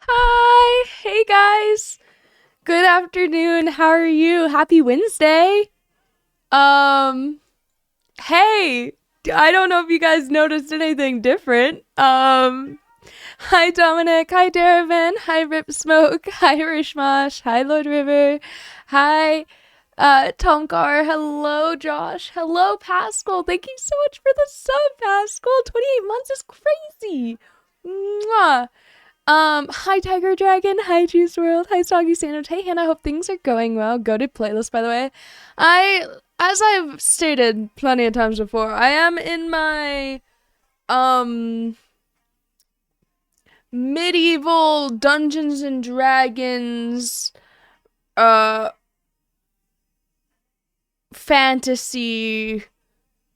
Hi. Hey guys. Good afternoon. How are you? Happy Wednesday. Um, hey. I don't know if you guys noticed anything different. Hi Dominic. Hi Daravan. Hi Rip Smoke. Hi Rishmash. Hi Lord River. Hi Tomkar. Hello Josh. Hello Pascal. Thank you so much for the sub, Pascal. 28 months is crazy. Mwah. Hi Tiger Dragon, hi Juice World, hi Soggy Sandwich, hey Hannah, hope things are going well. Go to playlist, by the way. As I've stated plenty of times before, I am in my, um, medieval Dungeons and Dragons, uh, fantasy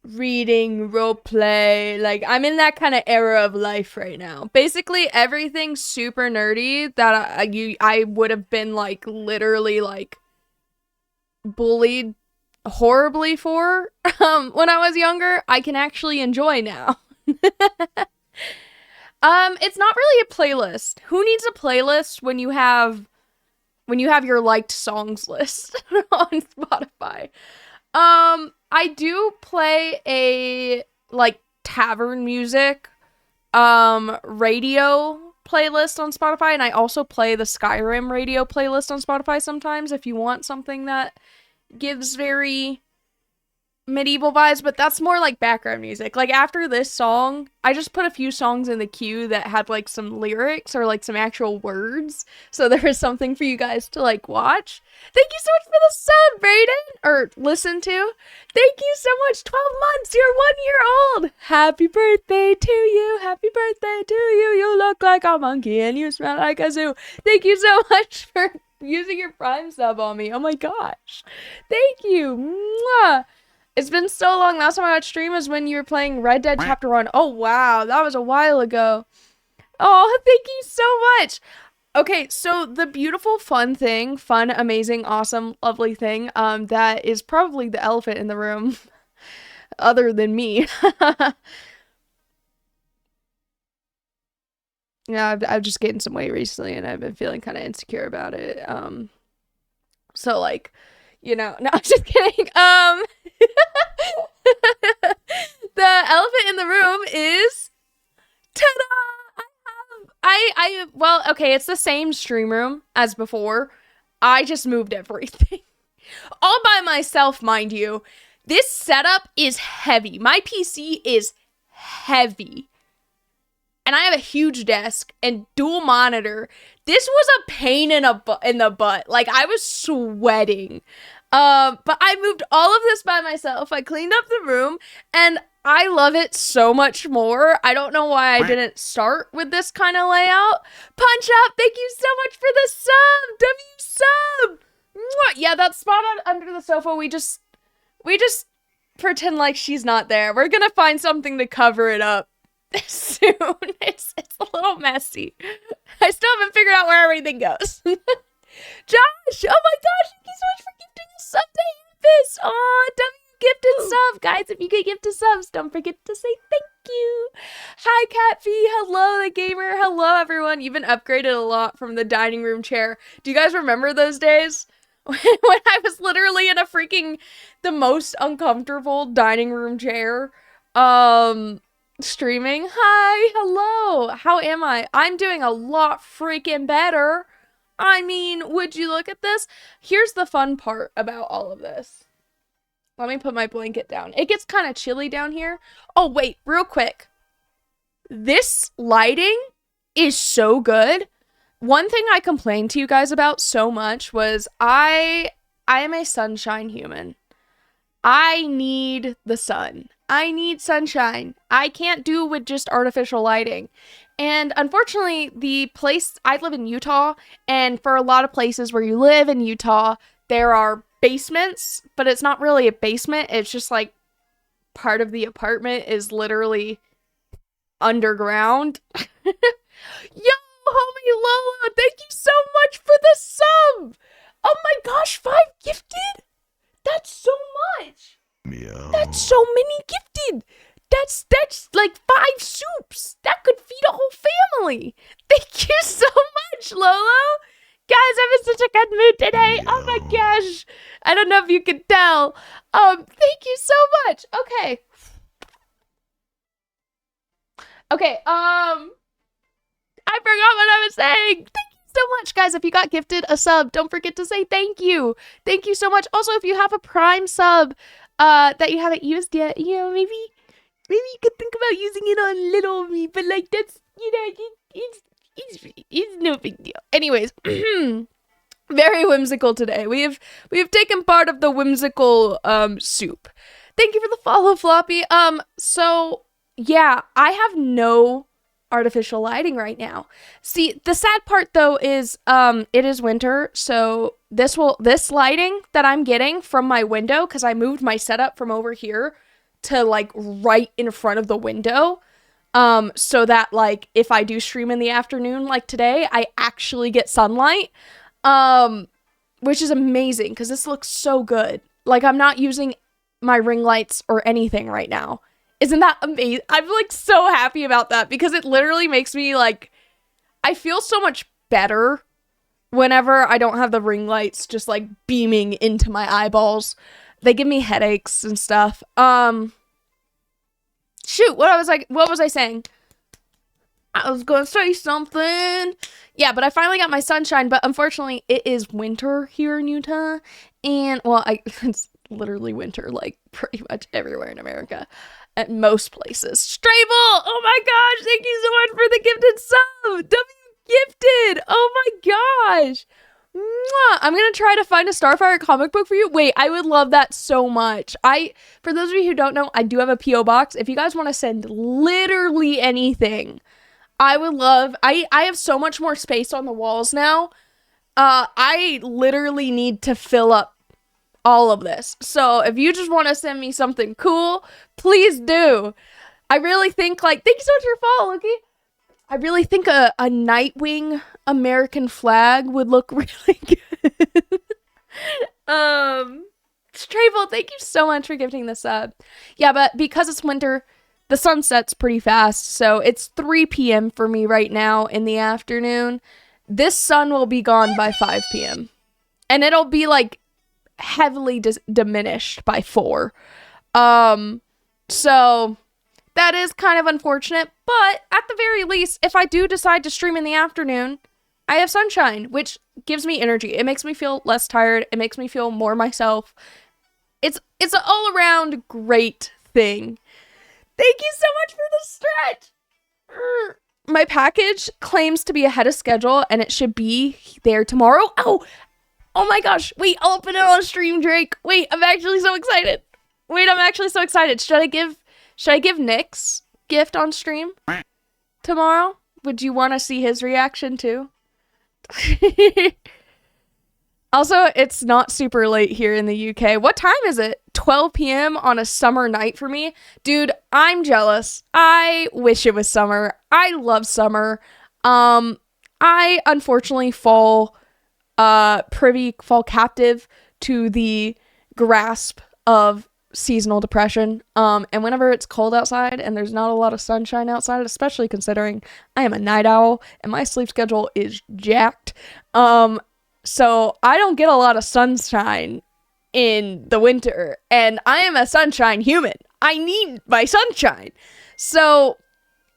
reading role play. Like, I'm in that kind of era of life right now. Basically everything super nerdy that I would have been like literally like bullied horribly for when I was younger, I can actually enjoy now. It's not really a playlist. Who needs a playlist when you have your liked songs list on Spotify? I do play a like tavern music radio playlist on Spotify, and I also play the Skyrim radio playlist on Spotify sometimes if you want something that gives very medieval vibes, but that's more like background music. Like after this song, I just put a few songs in the queue that had like some lyrics or like some actual words, so there was something for you guys to like watch. Thank you so much for the sub, Brayden, or listen to. Thank you so much. 12 months, you're 1 year old. Happy birthday to you. Happy birthday to you. You look like a monkey and you smell like a zoo. Thank you so much for using your Prime sub on me. Oh my gosh. Thank you. Mwah. It's been so long. Last time I watched stream was when you were playing Red Dead Chapter 1. Oh, wow. That was a while ago. Oh, thank you so much. Okay, so the beautiful, fun, amazing, awesome, lovely thing, that is probably the elephant in the room, other than me. Yeah, I've just gained some weight recently, and I've been feeling kind of insecure about it. So like, no, I'm just kidding. The elephant in the room is ta-da! Well, okay, it's the same stream room as before. I just moved everything. All by myself, mind you. This setup is heavy. My PC is heavy. And I have a huge desk and dual monitor. This was a pain in the butt. Like I was sweating. But I moved all of this by myself. I cleaned up the room and I love it so much more. I don't know why I didn't start with this kind of layout. Punch Up, thank you so much for the sub. W sub. Mwah. Yeah, that spot under the sofa, we just pretend like she's not there. We're gonna find something to cover it up soon. It's a little messy. I still haven't figured out where everything goes. Josh, oh my gosh, thank you so much for gifting a sub to Hampus. Aw, W gifted sub. Guys, if you could gift a subs, don't forget to say thank you. Hi, Catfee. Hello, the gamer. Hello, everyone. You've been upgraded a lot from the dining room chair. Do you guys remember those days? When I was literally in the most uncomfortable dining room chair. Streaming. Hi, hello. How am I? I'm doing a lot freaking better. I mean, would you look at this? Here's the fun part about all of this. Let me put my blanket down. It gets kind of chilly down here. Oh, wait, real quick. This lighting is so good. One thing I complained to you guys about so much was I am a sunshine human. I need the sun. I need sunshine. I can't do with just artificial lighting. And unfortunately, the place I live in Utah, and for a lot of places where you live in Utah, there are basements, but it's not really a basement. It's just like part of the apartment is literally underground. Yo, homie Lola, thank you so much for the sub. Oh my gosh, 5 gifted? That's so much. Meow. That's so many gifted. That's like 5 soups. That could feed a whole family. Thank you so much, Lolo. Guys, I'm in such a good mood today. Oh my gosh. I don't know if you can tell. Thank you so much. Okay. Okay, I forgot what I was saying. Thank you so much, guys. If you got gifted a sub, don't forget to say thank you. Thank you so much. Also, if you have a Prime sub that you haven't used yet, you know, maybe you could think about using it on Little Me, but like that's, you know, it's no big deal. Anyways, very whimsical today. We have taken part of the whimsical soup. Thank you for the follow, Floppy. So yeah, I have no artificial lighting right now. See, the sad part though is it is winter, so this lighting that I'm getting from my window, because I moved my setup from over here to like right in front of the window, so that like if I do stream in the afternoon like today, I actually get sunlight, which is amazing because this looks so good. Like, I'm not using my ring lights or anything right now. Isn't that amazing? I'm like so happy about that because it literally makes me like, I feel so much better whenever I don't have the ring lights just like beaming into my eyeballs. They give me headaches and stuff. Shoot, what was I saying? I was gonna say something. Yeah, but I finally got my sunshine, but unfortunately it is winter here in Utah. And well, it's literally winter like pretty much everywhere in America. At most places. Strable! Oh my gosh, thank you so much for the gifted sub! W gifted! Oh my gosh! Mwah! I'm gonna try to find a Starfire comic book for you. Wait, I would love that so much. For those of you who don't know, I do have a P.O. box. If you guys want to send literally anything, I would love... I have so much more space on the walls now. I literally need to fill up all of this. So if you just want to send me something cool, please do. I really think, like, thank you so much for your follow, Loki. I really think a Nightwing American flag would look really good. Stravel, thank you so much for gifting this up. Yeah, but because it's winter, the sun sets pretty fast, so it's 3 p.m. for me right now in the afternoon. This sun will be gone by 5 p.m. And it'll be, like, heavily diminished by 4. So that is kind of unfortunate, but at the very least, if I do decide to stream in the afternoon, I have sunshine, which gives me energy. It makes me feel less tired. It makes me feel more myself. It's an all-around great thing. Thank you so much for the stretch. My package claims to be ahead of schedule, and it should be there tomorrow. Oh my gosh. Wait, I'll open it on stream, Drake. Wait, I'm actually so excited. Should I give Nick's gift on stream tomorrow? Would you want to see his reaction too? Also, it's not super late here in the UK. What time is it? 12 p.m. on a summer night for me? Dude, I'm jealous. I wish it was summer. I love summer. I unfortunately fall captive to the grasp of seasonal depression. And whenever it's cold outside and there's not a lot of sunshine outside, especially considering I am a night owl and my sleep schedule is jacked, so I don't get a lot of sunshine in the winter, and I am a sunshine human. I need my sunshine. So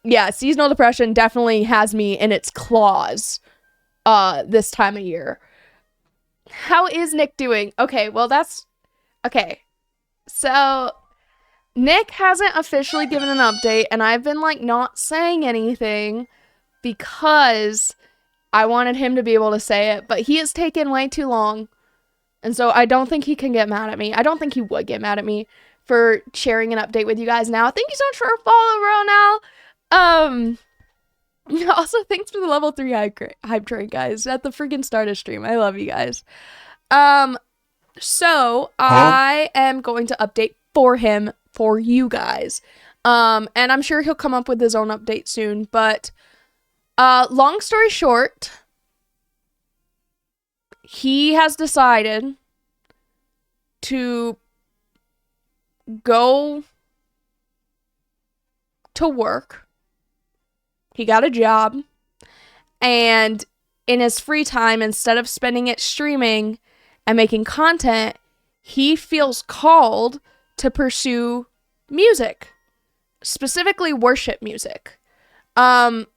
yeah, seasonal depression definitely has me in its claws this time of year. How is Nick doing? Okay, well that's okay. So Nick hasn't officially given an update, and I've been like not saying anything because I wanted him to be able to say it, but he has taken way too long. And so I don't think he can get mad at me. I don't think he would get mad at me for sharing an update with you guys now. Thank you so much for a follow, Ronal. Also, thanks for the level 3 hype train, guys, at the freaking start of stream. I love you guys. So I am going to update for him for you guys. And I'm sure he'll come up with his own update soon, but long story short, he has decided to go to work. He got a job. And in his free time, instead of spending it streaming and making content, he feels called to pursue music, specifically worship music. And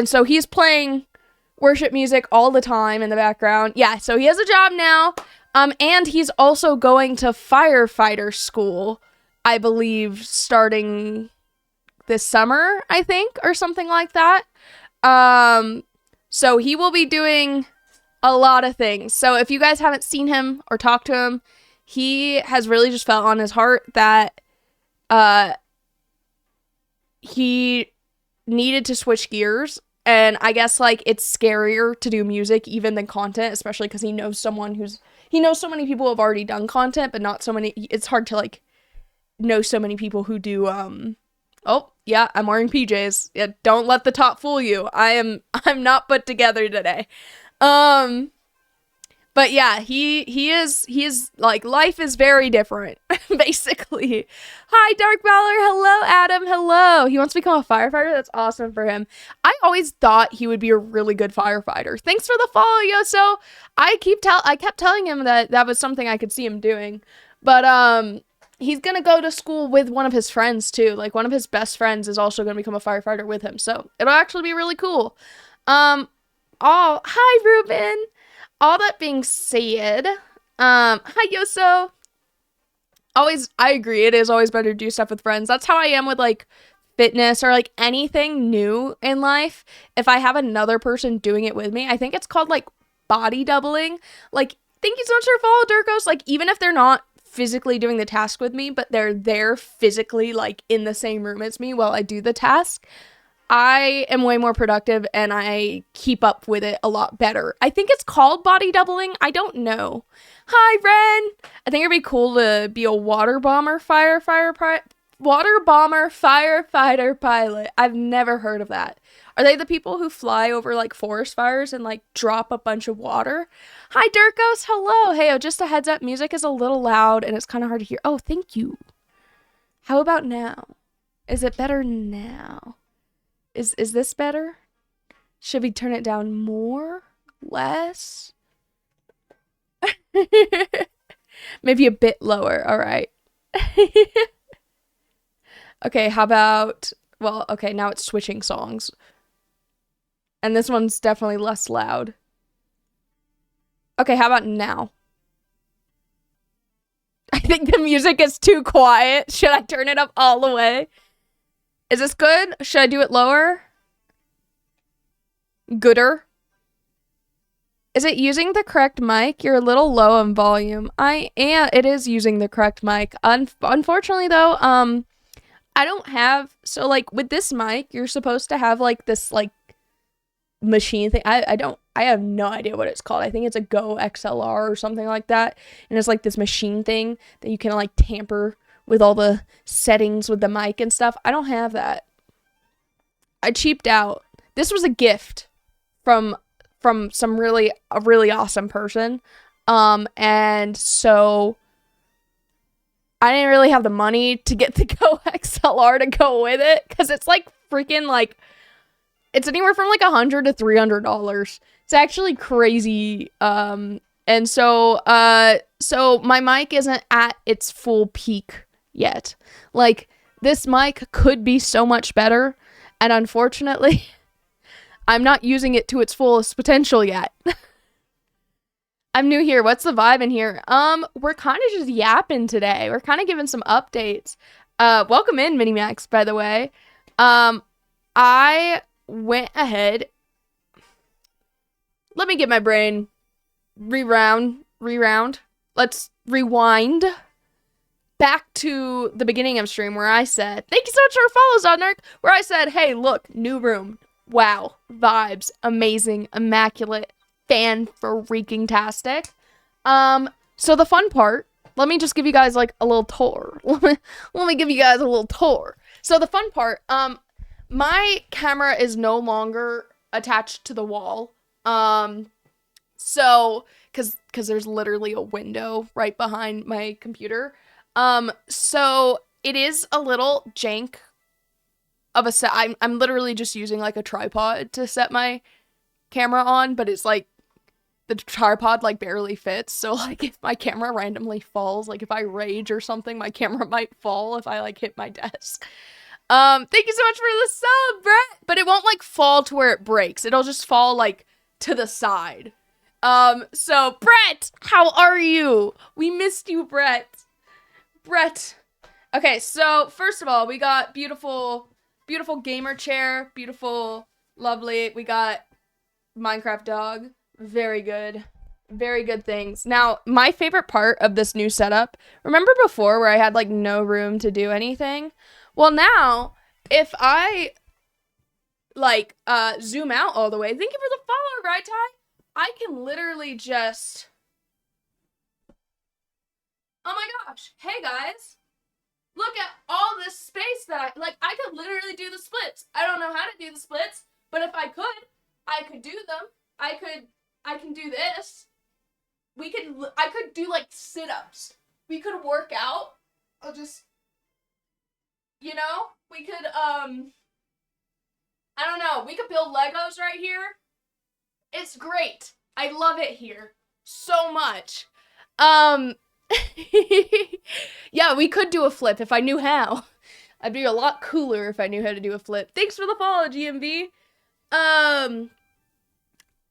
so he's playing worship music all the time in the background. Yeah, so he has a job now. And he's also going to firefighter school, I believe, starting this summer, I think, or something like that. So he will be doing a lot of things. So if you guys haven't seen him or talked to him, he has really just felt on his heart that, he needed to switch gears. And I guess, like, it's scarier to do music even than content, especially because he knows so many people who have already done content, but not so many. It's hard to, like, know so many people who do, oh, yeah, I'm wearing PJs. Yeah, don't let the top fool you. I'm not put together today. But yeah, he is like, life is very different, basically. Hi, Dark Valor. Hello, Adam. Hello. He wants to become a firefighter. That's awesome for him. I always thought he would be a really good firefighter. Thanks for the follow, Yoso. I kept telling him that was something I could see him doing. But, he's gonna go to school with one of his friends, too. Like, one of his best friends is also gonna become a firefighter with him. So, it'll actually be really cool. Oh, hi, Ruben. All that being said, hi, Yoso. I agree, it is always better to do stuff with friends. That's how I am with, like, fitness or, like, anything new in life. If I have another person doing it with me, I think it's called, like, body doubling. Like, thank you so much for follow, Durkos. Like, even if they're not physically doing the task with me, but they're there physically, like, in the same room as me while I do the task, I am way more productive and I keep up with it a lot better. I think it's called body doubling. I don't know. Hi, Ren. I think it'd be cool to be a water bomber firefighter pilot. I've never heard of that. Are they the people who fly over, like, forest fires and, like, drop a bunch of water? Hi, Durkos. Hello. Hey, just a heads up. Music is a little loud and it's kind of hard to hear. Oh, thank you. How about now? Is it better now? Is this better? Should we turn it down more? Less? Maybe a bit lower. All right. Okay, how about... Well, okay, now it's switching songs. And this one's definitely less loud. Okay, how about now? I think the music is too quiet. Should I turn it up all the way? Is this good? Should I do it lower? Gooder? Is it using the correct mic? You're a little low in volume. It is using the correct mic. Unfortunately, though, I don't have... So, like, with this mic, you're supposed to have, like, this, like, machine thing. I have no idea what it's called. I think it's a Go XLR or something like that. And it's, like, this machine thing that you can, like, tamper with all the settings with the mic and stuff. I don't have that. I cheaped out. This was a gift from a really awesome person. And so I didn't really have the money to get the Go XLR to go with it, because it's like freaking, like, it's anywhere from like $100 to $300. It's actually crazy. And so my mic isn't at its full peak yet. Like, this mic could be so much better, and unfortunately I'm not using it to its fullest potential yet. I'm new here. What's the vibe in here? We're kind of just yapping today. We're kind of giving some updates. Welcome in, Minimax, by the way. I went ahead. Let me get my brain reround. Let's rewind back to the beginning of stream where I said, thank you so much for your follows, Odnark, where I said, hey, look, new room. Wow. Vibes. Amazing. Immaculate. Fan-freaking-tastic. So the fun part, let me just give you guys, like, a little tour. let me give you guys a little tour. So the fun part, my camera is no longer attached to the wall. So, cause there's literally a window right behind my computer. So it is a little jank of a set. I'm literally just using like a tripod to set my camera on, but it's like the tripod like barely fits, so like if my camera randomly falls, like if I rage or something, my camera might fall if I like hit my desk. Thank you so much for the sub, Brett. But it won't like fall to where it breaks. It'll just fall like to the side. So Brett, how are you? We missed you, Brett. Okay, so first of all, we got beautiful gamer chair, beautiful, lovely. We got Minecraft dog. Very good things. Now, my favorite part of this new setup, remember before where I had like no room to do anything? Well, now, if I like zoom out all the way, thank you for the follow, right, Ty? I can literally just, oh my gosh, hey guys, look at all this space that I could literally do the splits. I don't know how to do the splits, but if I could do them. I can do this. I could do like sit-ups. We could work out. I'll just, we could, I don't know. We could build Legos right here. It's great. I love it here so much. Yeah, we could do a flip if I knew how. I'd be a lot cooler if I knew how to do a flip. Thanks for the follow, GMB.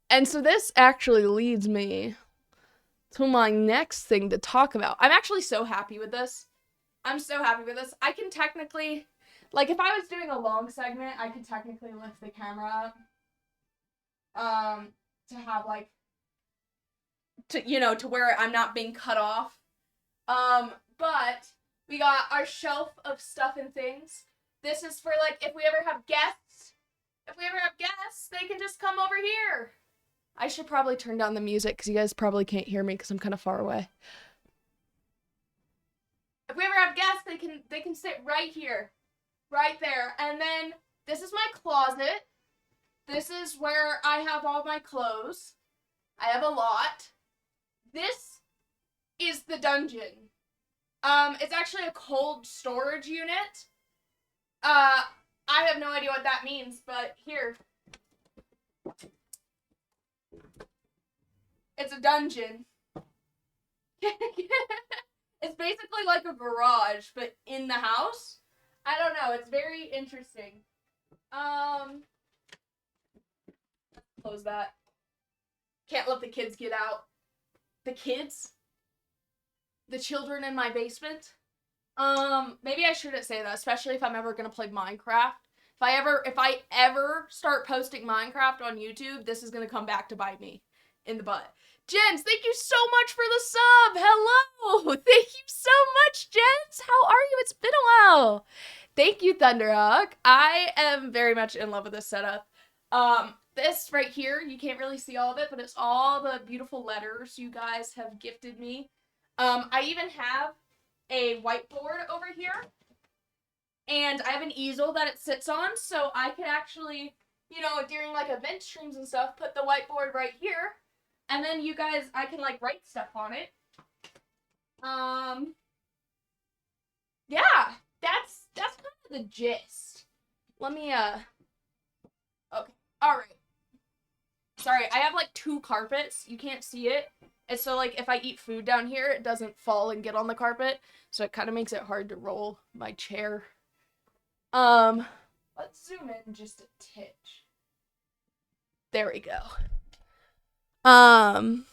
And so this actually leads me to my next thing to talk about. I'm actually so happy with this. I can technically, like if I was doing a long segment, I could technically lift the camera up, to have like, to where I'm not being cut off. But we got our shelf of stuff and things. This is for like, if we ever have guests, they can just come over here. I should probably turn down the music because you guys probably can't hear me because I'm kind of far away. If we ever have guests, they can sit right here, right there. And then this is my closet. This is where I have all my clothes. I have a lot. This is the dungeon. It's actually a cold storage unit. I have no idea what that means, but here. It's a dungeon. It's basically like a garage, but in the house. I don't know. It's very interesting. Close that. Can't let the kids get out. The kids? The children in my basement? Maybe I shouldn't say that, especially if I'm ever gonna play Minecraft. If I ever start posting Minecraft on YouTube, this is gonna come back to bite me in the butt. Jens, thank you so much for the sub. Hello. Thank you so much, Jens. How are you? It's been a while. Thank you, Thunderhawk. I am very much in love with this setup. This right here, you can't really see all of it, but it's all the beautiful letters you guys have gifted me. I even have a whiteboard over here, and I have an easel that it sits on, so I can actually, during like event streams and stuff, put the whiteboard right here, and then you guys, I can like write stuff on it. Yeah, that's kind of the gist. Let me, okay, alright. Sorry, I have like 2 carpets. You can't see it. And so like if I eat food down here, it doesn't fall and get on the carpet. So it kind of makes it hard to roll my chair. Let's zoom in just a titch. There we go. I'm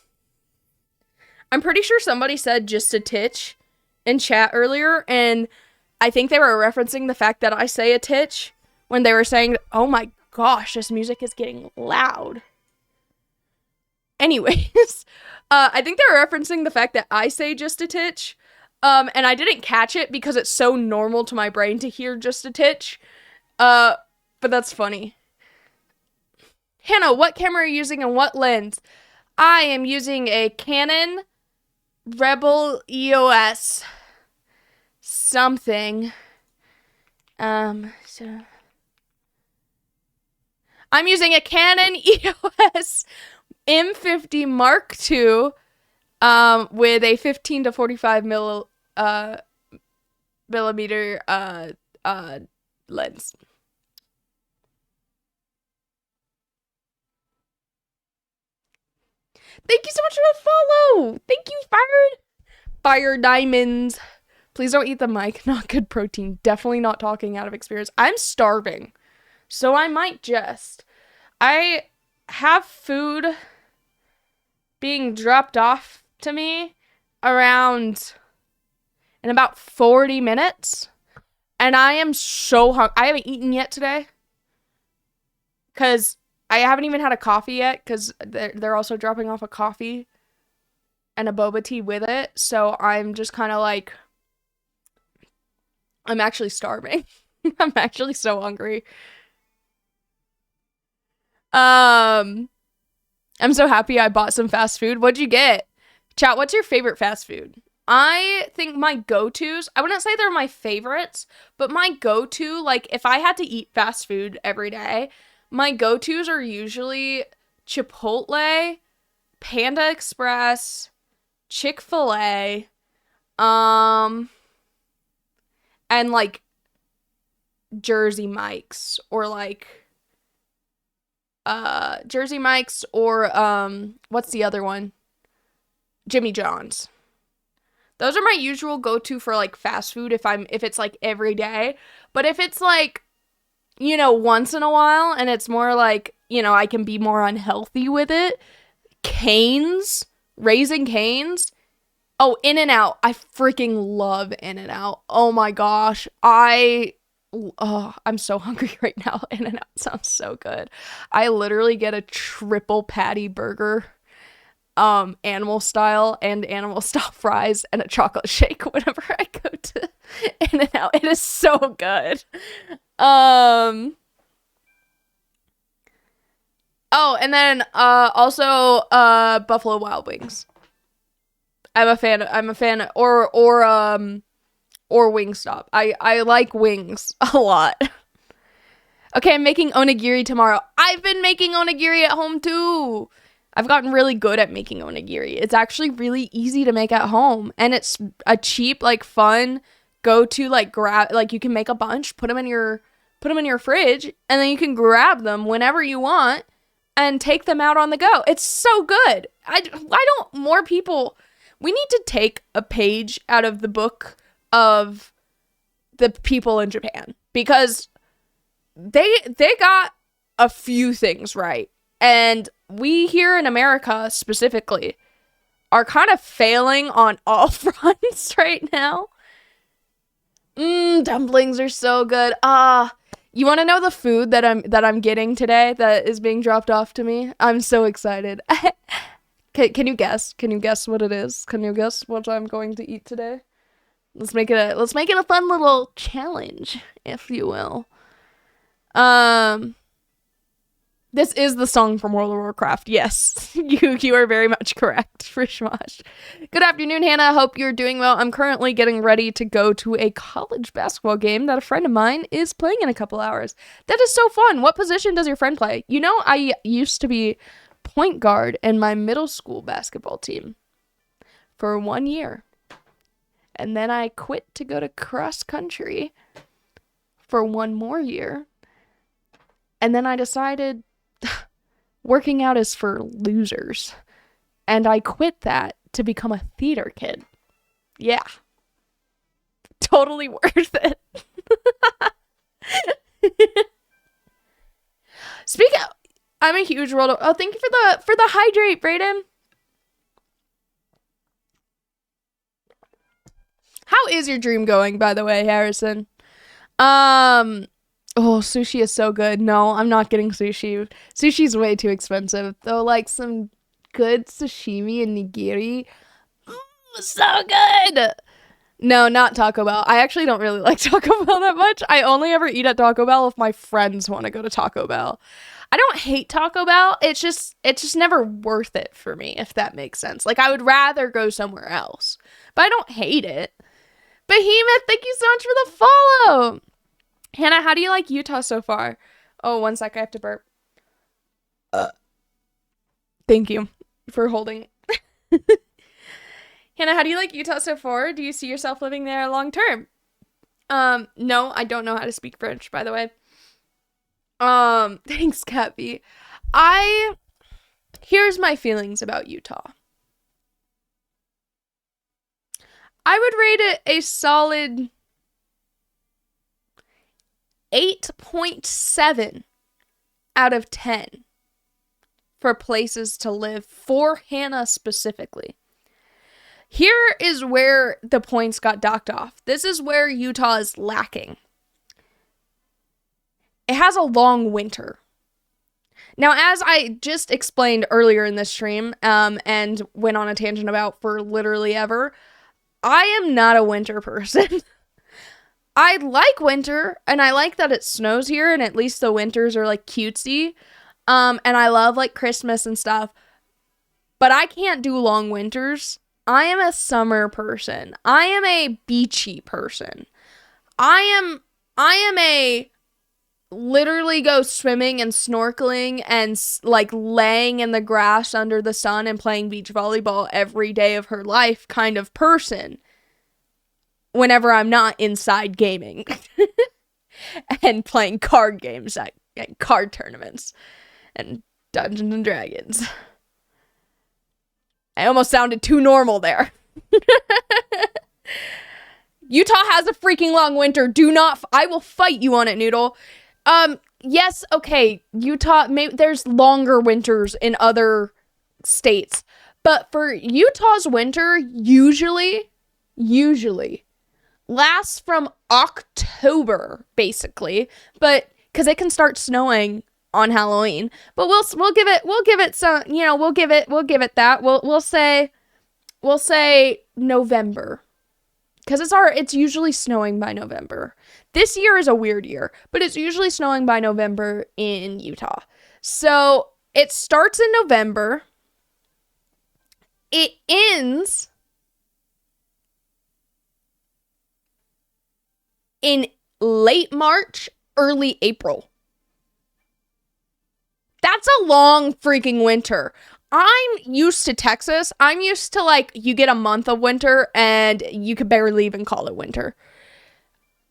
pretty sure somebody said just a titch in chat earlier, and I think they were referencing the fact that I say a titch when they were saying, oh my gosh, this music is getting loud. Anyways, I think they were referencing the fact that I say just a titch, and I didn't catch it because it's so normal to my brain to hear just a titch, but that's funny. Hannah, what camera are you using and what lens? I am using a Canon Rebel EOS something. So I'm using a Canon EOS M50 Mark II with a 15 to 45 millimeter lens. Thank you so much for the follow. Thank you, Fire Diamonds. Please don't eat the mic. Not good protein. Definitely not talking out of experience. I'm starving, so I might just. I have food being dropped off to me around in about 40 minutes. And I am so hungry. I haven't eaten yet today. Because I haven't even had a coffee yet. Because they're also dropping off a coffee and a boba tea with it. So I'm just kind of like, I'm actually starving. I'm actually so hungry. I'm so happy I bought some fast food. What'd you get? Chat, what's your favorite fast food? I think my go-tos, I wouldn't say they're my favorites, but my go-to, like, if I had to eat fast food every day, my go-tos are usually Chipotle, Panda Express, Chick-fil-A, and, like, Jersey Mike's, or, like, Jersey Mike's, or, what's the other one? Jimmy John's. Those are my usual go-to for, like, fast food if it's, like, every day. But if it's, like, you know, once in a while, and it's more, like, you know, I can be more unhealthy with it, Cane's, Raising Cane's. Oh, In-N-Out. I freaking love In-N-Out. Oh, my gosh. I'm so hungry right now. In-N-Out sounds so good. I literally get a triple patty burger. Animal style fries and a chocolate shake whenever I go to In-N-Out. It is so good. Oh, and then also Buffalo Wild Wings. I'm a fan or Wingstop. I like wings a lot. Okay, I'm making onigiri tomorrow. I've been making onigiri at home too. I've gotten really good at making onigiri. It's actually really easy to make at home. And it's a cheap, like, fun go-to, like, grab, like, you can make a bunch, put them in your fridge, and then you can grab them whenever you want and take them out on the go. It's so good. Why don't more people, we need to take a page out of the book of the people in Japan, because they got a few things right. And we here in America specifically are kind of failing on all fronts right now. Dumplings are so good. You want to know the food that I'm getting today that is being dropped off to me? I'm so excited. Can you guess? Can you guess what it is? Can you guess what I'm going to eat today? Let's make it a fun little challenge, if you will. This is the song from World of Warcraft. Yes, you are very much correct, Frishmash. Good afternoon, Hannah. Hope you're doing well. I'm currently getting ready to go to a college basketball game that a friend of mine is playing in a couple hours. That is so fun. What position does your friend play? You know, I used to be point guard in my middle school basketball team for 1 year. And then I quit to go to cross country for 1 more year. And then I decided working out is for losers. And I quit that to become a theater kid. Yeah. Totally worth it. Speaking of, I'm a huge world of, oh, thank you for the hydrate, Brayden. How is your dream going, by the way, Harrison? Oh, sushi is so good. No, I'm not getting sushi. Sushi's way too expensive. Though, like, some good sashimi and nigiri. So good! No, not Taco Bell. I actually don't really like Taco Bell that much. I only ever eat at Taco Bell if my friends want to go to Taco Bell. I don't hate Taco Bell. It's just never worth it for me, if that makes sense. Like, I would rather go somewhere else. But I don't hate it. Behemoth, thank you so much for the follow! Hannah, how do you like Utah so far? Oh, 1 sec, I have to burp. Thank you for holding. Hannah, how do you like Utah so far? Do you see yourself living there long term? No, I don't know how to speak French, by the way. Thanks, Cappy. I Here's my feelings about Utah. I would rate it a solid 8.7 out of 10 for places to live for Hannah specifically. Here is where the points got docked off. This is where Utah is lacking. It has a long winter. Now, as I just explained earlier in this stream, and went on a tangent about for literally ever, I am not a winter person. I like winter, and I like that it snows here, and at least the winters are, like, cutesy. And I love, like, Christmas and stuff. But I can't do long winters. I am a summer person. I am a beachy person. I am a literally go swimming and snorkeling and like laying in the grass under the sun and playing beach volleyball every day of her life kind of person whenever I'm not inside gaming and playing card games at card tournaments and Dungeons and Dragons. I almost sounded too normal there. Utah has a freaking long winter. I will fight you on it, Noodle. Yes, okay, Utah, maybe there's longer winters in other states, but for Utah's winter, usually lasts from October, basically, but, because it can start snowing on Halloween, but we'll give it some, we'll give it that, we'll say November. Because it's usually snowing by November. This year is a weird year, but it's usually snowing by November in Utah. So it starts in November. It ends in late March, early April. That's a long freaking winter. I'm used to Texas. I'm used to, like, you get a month of winter and you could barely even call it winter.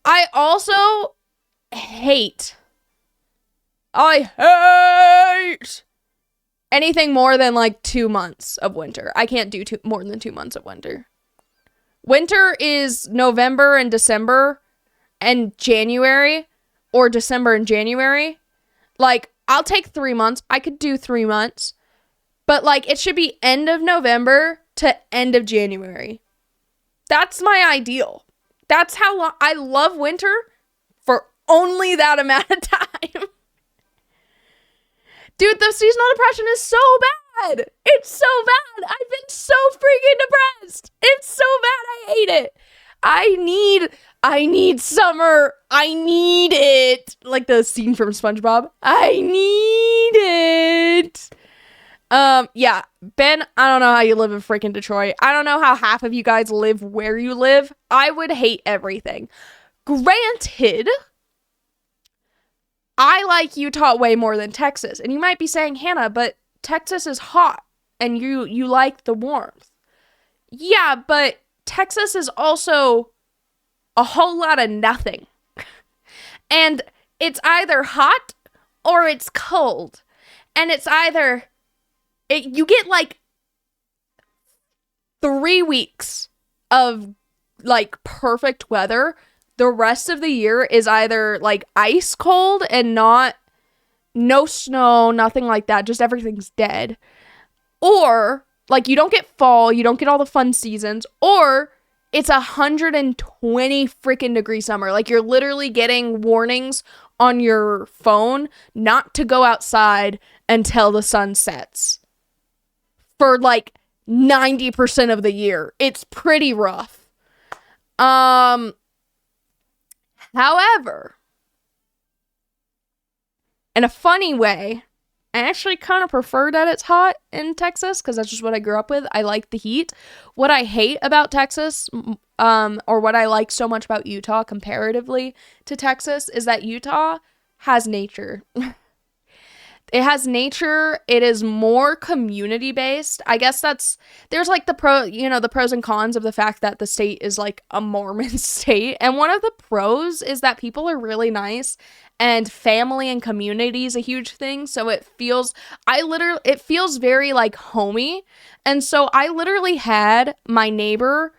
I also hate anything more than, like, 2 months of winter. I can't do more than 2 months of winter. Winter is November and December and January, or December and January. Like, I'll take 3 months. I could do 3 months. But, like, it should be end of November to end of January. That's my ideal. That's how long. I love winter for only that amount of time. Dude, the seasonal depression is so bad. It's so bad. I've been so freaking depressed. It's so bad. I hate it. I need summer. I need it. Like the scene from SpongeBob. I need it. Yeah, Ben, I don't know how you live in freaking Detroit. I don't know how half of you guys live where you live. I would hate everything. Granted, I like Utah way more than Texas. And you might be saying, Hannah, but Texas is hot and you like the warmth. Yeah, but Texas is also a whole lot of nothing. And it's either hot or it's cold. And it's either... you get, like, 3 weeks of, like, perfect weather. The rest of the year is either, like, ice cold and no snow, nothing like that. Just everything's dead. Or, like, you don't get fall. You don't get all the fun seasons. Or it's 120 freaking degree summer. Like, you're literally getting warnings on your phone not to go outside until the sun sets. For, like, 90% of the year. It's pretty rough. However, in a funny way, I actually kind of prefer that it's hot in Texas, because that's just what I grew up with. I like the heat. What I hate about Texas, or what I like so much about Utah comparatively to Texas, is that Utah has nature. It has nature. It is more community based. I guess there's like the pros and cons of the fact that the state is like a Mormon state. And one of the pros is that people are really nice and family and community is a huge thing. So it feels very like homey. And so I literally had my neighbor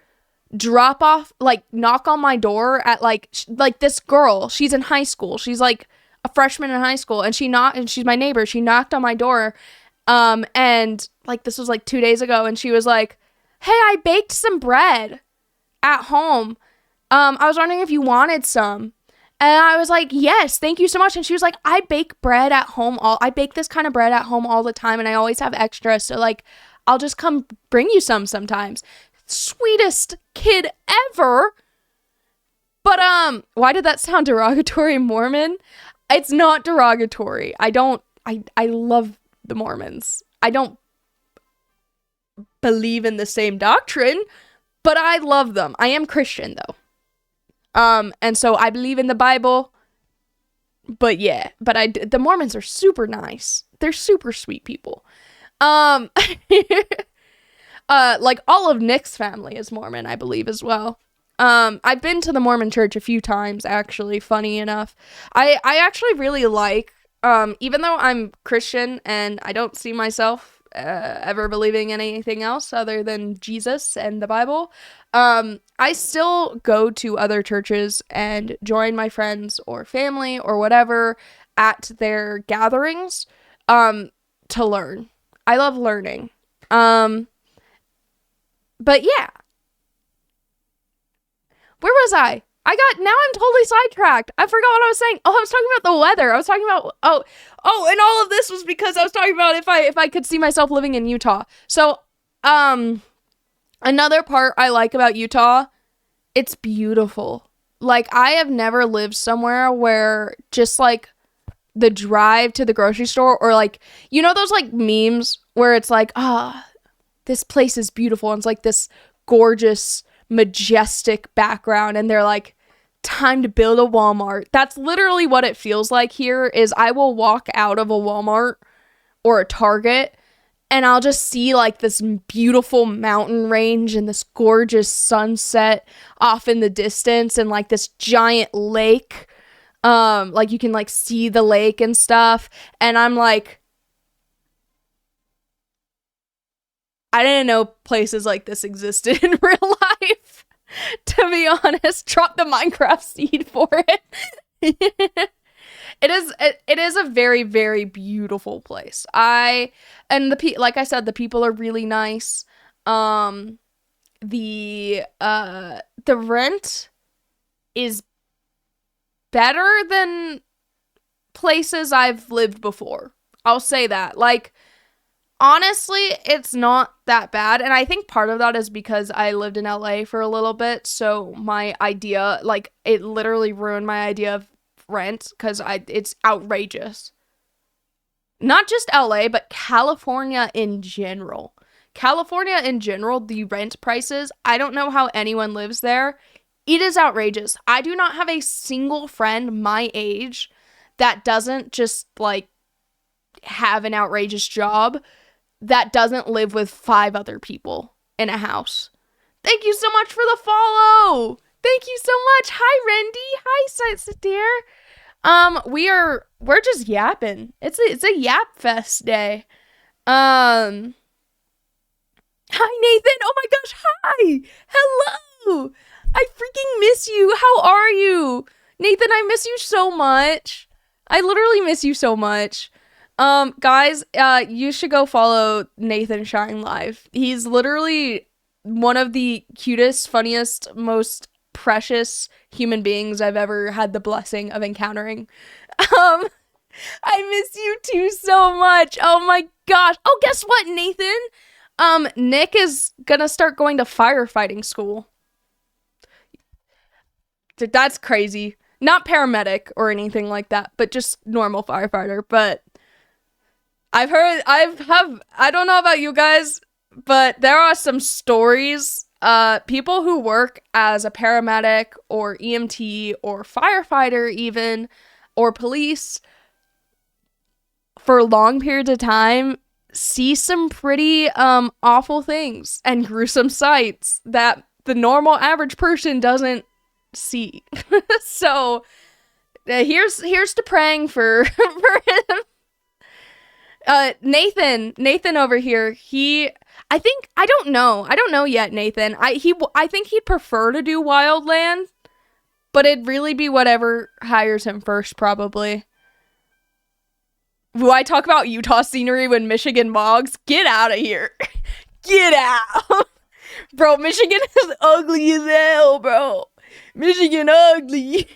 drop off, like knock on my door at like this girl. She's in high school. She's like a freshman in high school, and she's my neighbor. She knocked on my door, and like this was like 2 days ago, and she was like, "Hey, I baked some bread at home. I was wondering if you wanted some." And I was like, "Yes, thank you so much." And she was like, "I bake this kind of bread at home all the time, and I always have extra, so like I'll just come bring you some sometimes." Sweetest kid ever. But why did that sound derogatory, Mormon? It's not derogatory. I love the Mormons. I don't believe in the same doctrine, but I love them. I am Christian though. And so I believe in the Bible. But yeah, the Mormons are super nice. They're super sweet people. Like all of Nick's family is Mormon, I believe as well. I've been to the Mormon church a few times, actually, funny enough. I actually really like, even though I'm Christian and I don't see myself ever believing anything else other than Jesus and the Bible, I still go to other churches and join my friends or family or whatever at their gatherings, to learn. I love learning. But yeah. Where was I? Now I'm totally sidetracked. I forgot what I was saying. Oh, I was talking about the weather. I was talking about, and all of this was because I was talking about if I could see myself living in Utah. So, another part I like about Utah, it's beautiful. Like, I have never lived somewhere where just like the drive to the grocery store, or like, you know those like memes where it's like, this place is beautiful, and it's like this gorgeous majestic background, and they're like, time to build a Walmart. That's literally what it feels like here. Is I will walk out of a Walmart or a Target and I'll just see like this beautiful mountain range and this gorgeous sunset off in the distance, and like this giant lake, like you can like see the lake and stuff, and I'm like, I didn't know places like this existed in real life, to be honest. Drop the Minecraft seed for it. It is a very, very beautiful place. Like I said, the people are really nice. The rent is better than places I've lived before. I'll say that. Like, honestly, it's not that bad, and I think part of that is because I lived in LA for a little bit, so my idea, like, it literally ruined my idea of rent, because it's outrageous. Not just LA, but California in general. The rent prices, I don't know how anyone lives there. It is outrageous. I do not have a single friend my age that doesn't just, like, have an outrageous job that doesn't live with 5 other people in a house. Thank you so much for the follow. Thank you so much. Hi, Rendy. Hi, Satir. We're just yapping. It's a yap fest day. Hi, Nathan. Oh my gosh. Hi. Hello. I freaking miss you. How are you? Nathan, I miss you so much. I literally miss you so much. Guys, you should go follow Nathan Shine Live. He's literally one of the cutest, funniest, most precious human beings I've ever had the blessing of encountering. I miss you too so much. Oh my gosh. Oh, guess what, Nathan? Nick is gonna start going to firefighting school. Dude, that's crazy. Not paramedic or anything like that, but just normal firefighter. But I don't know about you guys, but there are some stories, people who work as a paramedic or EMT or firefighter even, or police, for long periods of time, see some pretty awful things and gruesome sights that the normal average person doesn't see. So here's to praying for him. Nathan over here, I don't know yet, Nathan. I think he'd prefer to do Wildland, but it'd really be whatever hires him first, probably. Will I talk about Utah scenery when Michigan bogs? Get out of here. Get out. Bro, Michigan is ugly as hell, bro. Michigan ugly.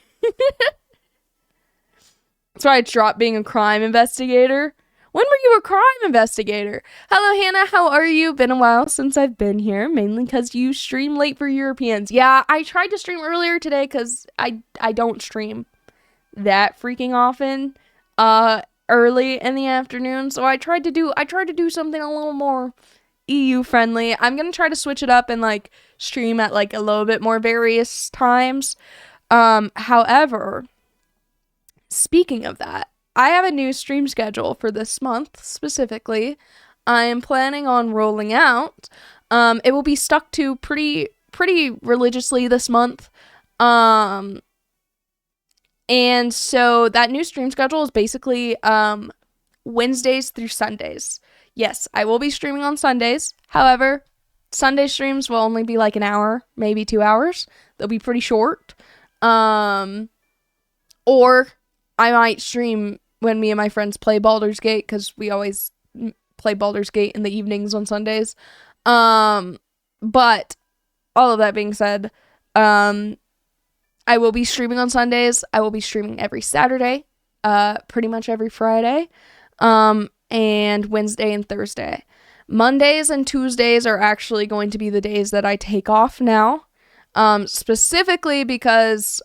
That's why I dropped being a crime investigator. When were you a crime investigator? Hello, Hannah. How are you? Been a while since I've been here, mainly because you stream late for Europeans. Yeah, I tried to stream earlier today because I don't stream that freaking often early in the afternoon. So I tried to do something a little more EU friendly. I'm going to try to switch it up and like stream at like a little bit more various times. However, speaking of that, I have a new stream schedule for this month specifically. I am planning on rolling out. It will be stuck to pretty religiously this month. And so that new stream schedule is basically Wednesdays through Sundays. Yes, I will be streaming on Sundays. However, Sunday streams will only be like an hour, maybe 2 hours. They'll be pretty short. Or I might stream when me and my friends play Baldur's Gate, because we always play Baldur's Gate in the evenings on Sundays. But all of that being said, I will be streaming on Sundays. I will be streaming every Saturday, pretty much every Friday, and Wednesday and Thursday. Mondays and Tuesdays are actually going to be the days that I take off now, specifically because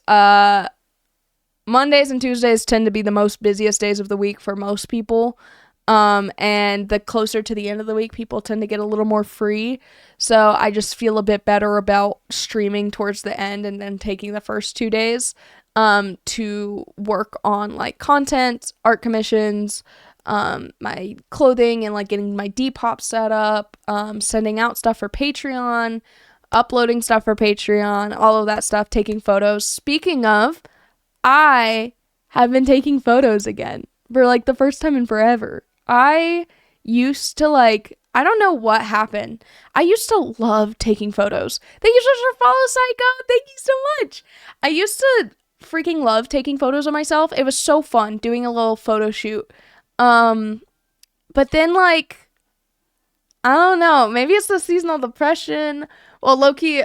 Mondays and Tuesdays tend to be the most busiest days of the week for most people. And the closer to the end of the week, people tend to get a little more free. So I just feel a bit better about streaming towards the end and then taking the first 2 days to work on like content, art commissions, my clothing, and like getting my Depop set up, sending out stuff for Patreon, uploading stuff for Patreon, all of that stuff, taking photos. Speaking of, I have been taking photos again for like the first time in forever. I used to like, I don't know what happened. I used to love taking photos. Thank you so much for follow, Psycho. Thank you so much. I used to freaking love taking photos of myself. It was so fun doing a little photo shoot. But then like, I don't know, maybe it's the seasonal depression. Well, low-key,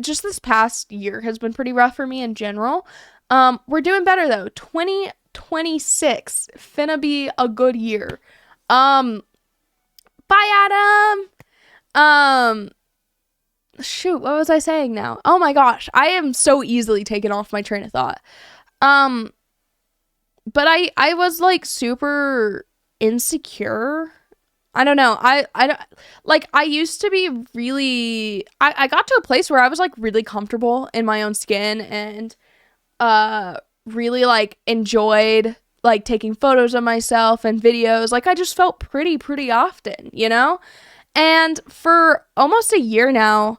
just this past year has been pretty rough for me in general. We're doing better though. 2026 finna be a good year. Bye, Adam. Shoot, what was I saying now? Oh my gosh, I am so easily taken off my train of thought. But I was like super insecure. I don't know. I used to be really, I got to a place where I was like really comfortable in my own skin and really like enjoyed like taking photos of myself and videos. Like I just felt pretty often, you know? And for almost a year now,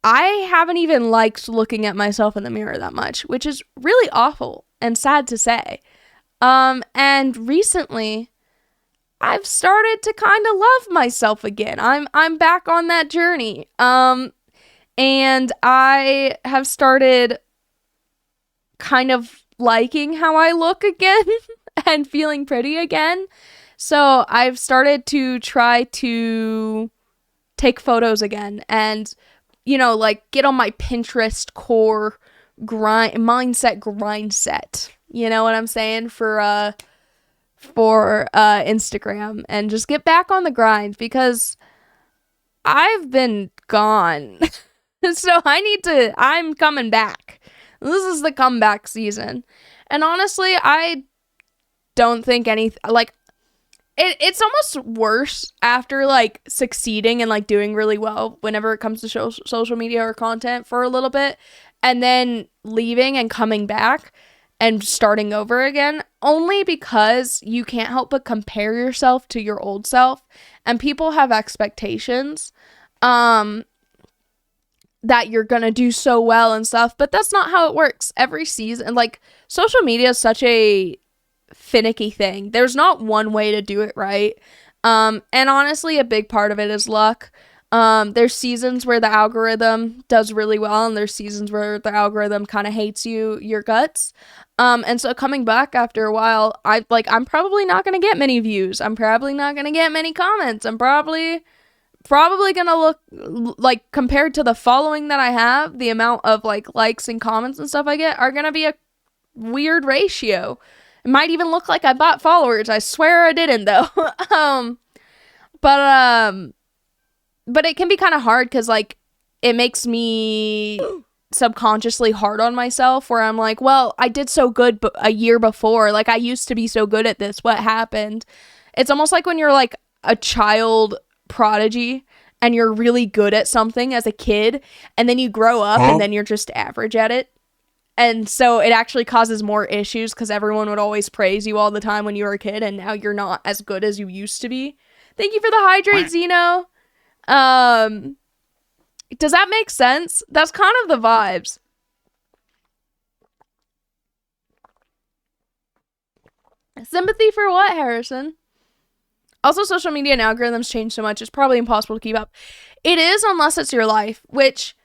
I haven't even liked looking at myself in the mirror that much, which is really awful and sad to say. And recently I've started to kind of love myself again. I'm back on that journey. And I have started kind of liking how I look again and feeling pretty again. So I've started to try to take photos again and, you know, like get on my Pinterest core grind set. You know what I'm saying? For Instagram, and just get back on the grind because I've been gone. So I'm coming back. This is the comeback season. And honestly, I don't think it's almost worse after like succeeding and like doing really well whenever it comes to social media or content for a little bit and then leaving and coming back and starting over again. only because you can't help but compare yourself to your old self, and people have expectations that you're gonna do so well and stuff, but that's not how it works. Every season, like, social media is such a finicky thing. There's not one way to do it right. And honestly, a big part of it is luck. There's seasons where the algorithm does really well, and there's seasons where the algorithm kind of hates your guts. And so coming back after a while, I'm probably not gonna get many views. I'm probably not gonna get many comments. I'm probably gonna look like, compared to the following that I have, the amount of like likes and comments and stuff I get are gonna be a weird ratio. It might even look like I bought followers. I swear I didn't, though. But it can be kind of hard because, like, it makes me subconsciously hard on myself, where I'm like, well, I did so good a year before. Like, I used to be so good at this. What happened? It's almost like when you're like a child prodigy and you're really good at something as a kid, and then you grow up and then you're just average at it. And so it actually causes more issues because everyone would always praise you all the time when you were a kid, and now you're not as good as you used to be. Thank you for the hydrate, Zeno. Does that make sense? That's kind of the vibes. Sympathy for what, Harrison? Also, social media and algorithms change so much, it's probably impossible to keep up. It is, unless it's your life, which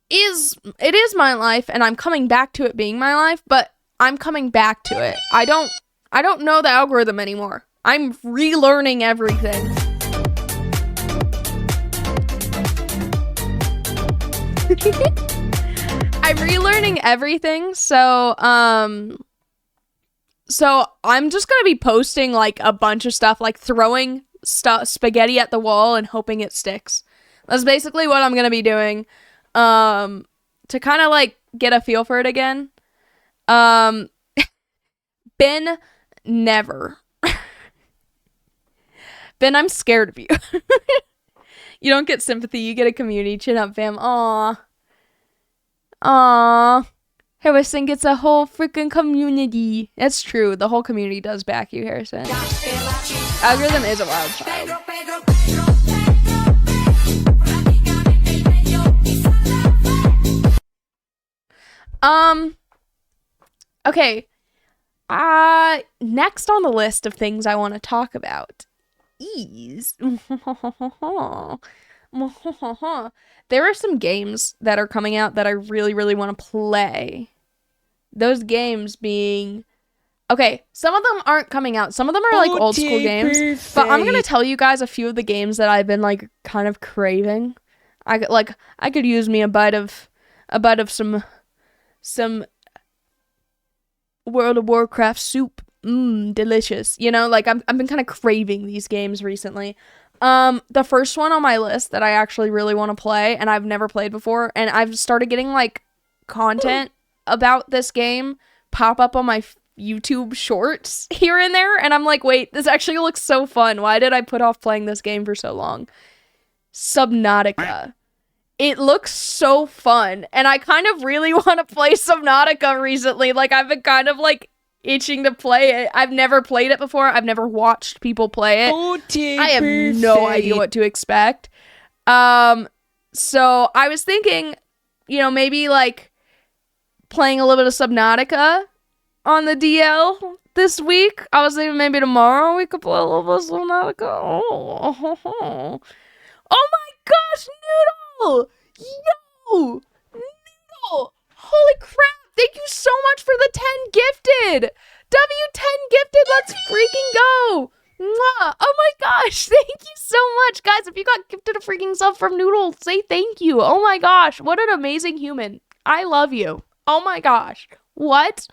it is my life, and I'm coming back to it being my life, but I'm coming back to it. I don't know the algorithm anymore. I'm relearning everything. I'm relearning everything, so I'm just gonna be posting like a bunch of stuff, like throwing spaghetti at the wall and hoping it sticks. That's basically what I'm gonna be doing. To kind of like get a feel for it again. Ben, never. Ben, I'm scared of you. You don't get sympathy, you get a community. Chin up, fam. Aww. Harrison gets a whole freaking community. That's true. The whole community does back you, Harrison. Algorithm is a wild child. Okay. Next on the list of things I want to talk about is there are some games that are coming out that I really, really want to play. Those games being, okay, some of them aren't coming out. Some of them are like old school games, but I'm gonna tell you guys a few of the games that I've been like kind of craving. I could use me a bite of some World of Warcraft soup. Delicious. You know, like I've been kind of craving these games recently. The first one on my list that I actually really want to play, and I've never played before, and I've started getting like content about this game pop up on my YouTube shorts here and there, and I'm like, wait, this actually looks so fun. Why did I put off playing this game for so long? Subnautica. It looks so fun, and I kind of really want to play Subnautica recently. Like, I've been kind of like itching to play it. I've never played it before. I've never watched people play it. I have no idea what to expect. So I was thinking, you know, maybe like playing a little bit of Subnautica on the DL this week. I was thinking maybe tomorrow we could play a little bit of Subnautica. Oh my gosh, Noodle! Yo! Noodle! Holy crap! Thank you so much for the 10 gifted! W10 gifted, let's freaking go! Mwah. Oh my gosh, thank you so much. Guys, if you got gifted a freaking sub from Noodle, say thank you. Oh my gosh, what an amazing human. I love you. Oh my gosh. What?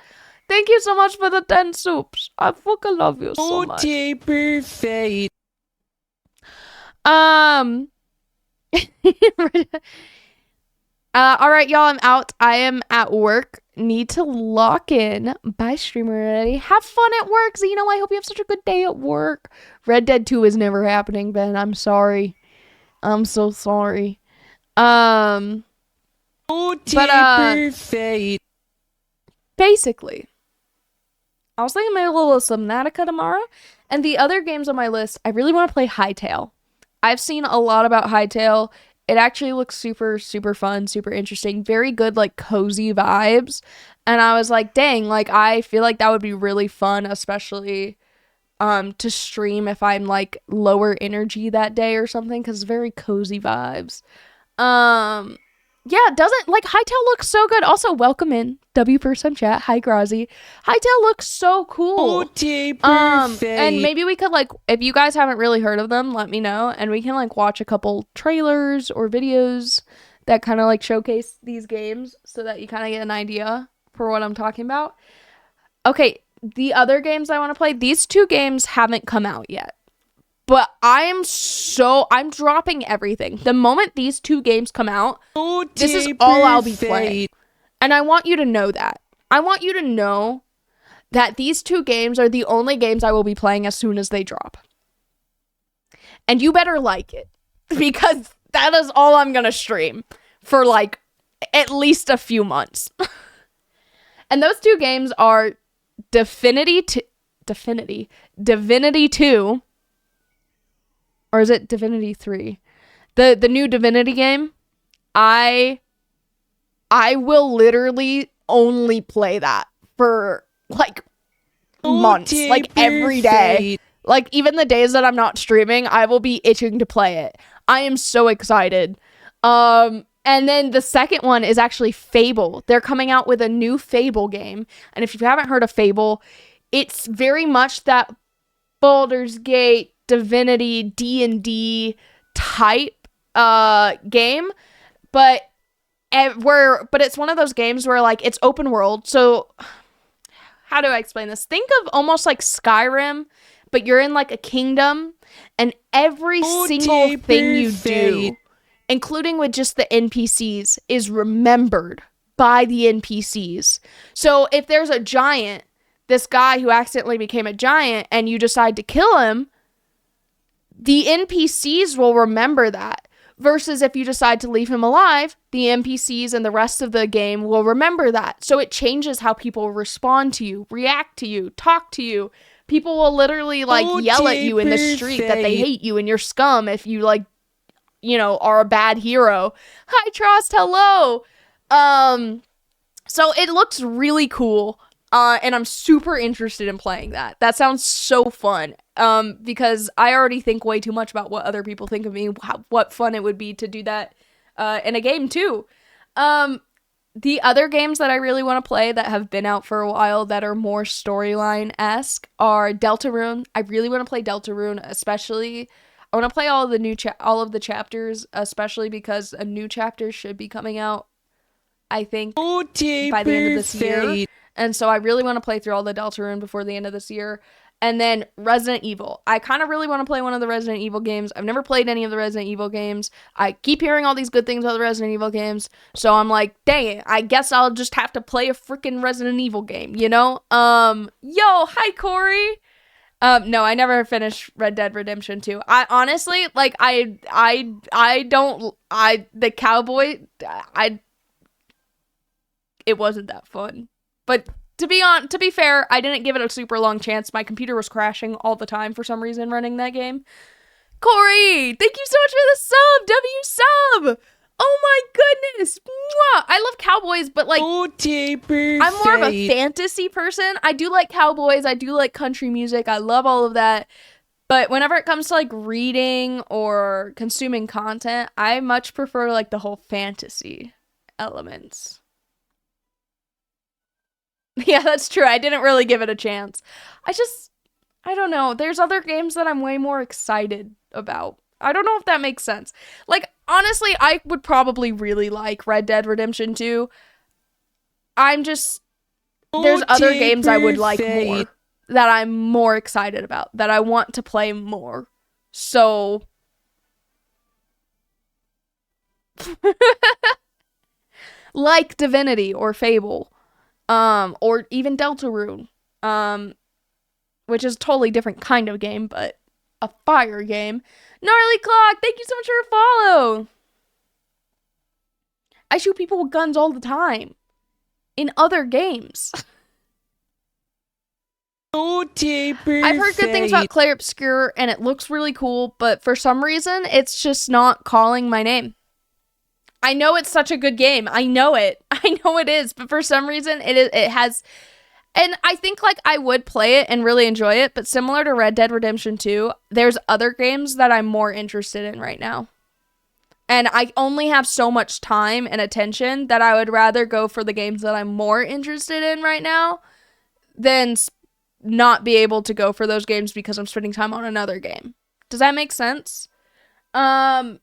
Thank you so much for the 10 soups. I fucking love you so much. Perfect. Alright, y'all, I'm out. I am at work. Need to lock in. Bye, streamer already. Have fun at work, Zeno. I hope you have such a good day at work. Red Dead 2 is never happening, Ben. I'm sorry. I'm so sorry. Perfect. Basically, I was thinking maybe a little Subnautica tomorrow. And the other games on my list, I really want to play Hytale. I've seen a lot about Hytale. It actually looks super, super fun, super interesting, very good, like cozy vibes. And I was like, dang, like I feel like that would be really fun, especially to stream if I'm like lower energy that day or something, because it's very cozy vibes. Um, yeah, doesn't like Hytale looks so good. Also, welcome in W% chat. Hi, Grazi. Hytale looks so cool. Okay, And perfect. maybe we could like, if you guys haven't really heard of them, let me know, and we can like watch a couple trailers or videos that kind of like showcase these games so that you kind of get an idea for what I'm talking about. Okay, the other games I want to play, these two games haven't come out yet. But I'm dropping everything. The moment these two games come out, this is all I'll be playing. And I want you to know that. I want you to know that these two games are the only games I will be playing as soon as they drop. And you better like it, because that is all I'm going to stream for like at least a few months. And those two games are Divinity 2, or is it Divinity 3? The new Divinity game. I will literally only play that for like months, like every day. Like even the days that I'm not streaming, I will be itching to play it. I am so excited. And then the second one is actually Fable. They're coming out with a new Fable game. And if you haven't heard of Fable, it's very much that Baldur's Gate, Divinity, D&D type game, but it's one of those games where like it's open world. So how do I explain this? Think of almost like Skyrim, but you're in like a kingdom, and every single thing you do, including with just the NPCs, is remembered by the NPCs. So if there's a giant, this guy who accidentally became a giant, and you decide to kill him, the NPCs will remember that. Versus if you decide to leave him alive, the NPCs and the rest of the game will remember that. So it changes how people respond to you, react to you, talk to you. People will literally like yell at you in the street that they hate you and you're scum if you like, you know, are a bad hero. Hi, Trost, hello. So it looks really cool. And I'm super interested in playing that. That sounds so fun. Because I already think way too much about what other people think of me, what fun it would be to do that in a game too. The other games that I really want to play that have been out for a while that are more storyline-esque are Deltarune. I really want to play Deltarune, especially I want to play all of the all of the chapters, especially because a new chapter should be coming out, I think, by the end of this year. And so I really want to play through all the Deltarune before the end of this year. And then Resident Evil. I kind of really want to play one of the Resident Evil games. I've never played any of the Resident Evil games. I keep hearing all these good things about the Resident Evil games. So I'm like, dang it, I guess I'll just have to play a freaking Resident Evil game, you know? Yo, hi Corey. No, I never finished Red Dead Redemption 2. I honestly, like, the cowboy, it wasn't that fun. But to be fair, I didn't give it a super long chance. My computer was crashing all the time for some reason running that game. Corey, thank you so much for the sub, W sub. Oh my goodness. Mwah! I love cowboys, but like, I'm more of a fantasy person. I do like cowboys. I do like country music. I love all of that. But whenever it comes to like reading or consuming content, I much prefer like the whole fantasy elements. Yeah, that's true. I didn't really give it a chance. I don't know. There's other games that I'm way more excited about. I don't know if that makes sense. Like, honestly, I would probably really like Red Dead Redemption 2. There's other games I would like more, that I'm more excited about, that I want to play more. So, like Divinity or Fable. Or even Deltarune, which is a totally different kind of game, but a fire game. Gnarly Clock, thank you so much for your follow. I shoot people with guns all the time in other games. I've heard good things about Clair Obscur, and it looks really cool, but for some reason, it's just not calling my name. I know it's such a good game. I know it. I know it is, but for some reason, it has... And I think, like, I would play it and really enjoy it, but similar to Red Dead Redemption 2, there's other games that I'm more interested in right now. And I only have so much time and attention that I would rather go for the games that I'm more interested in right now than not be able to go for those games because I'm spending time on another game. Does that make sense? Another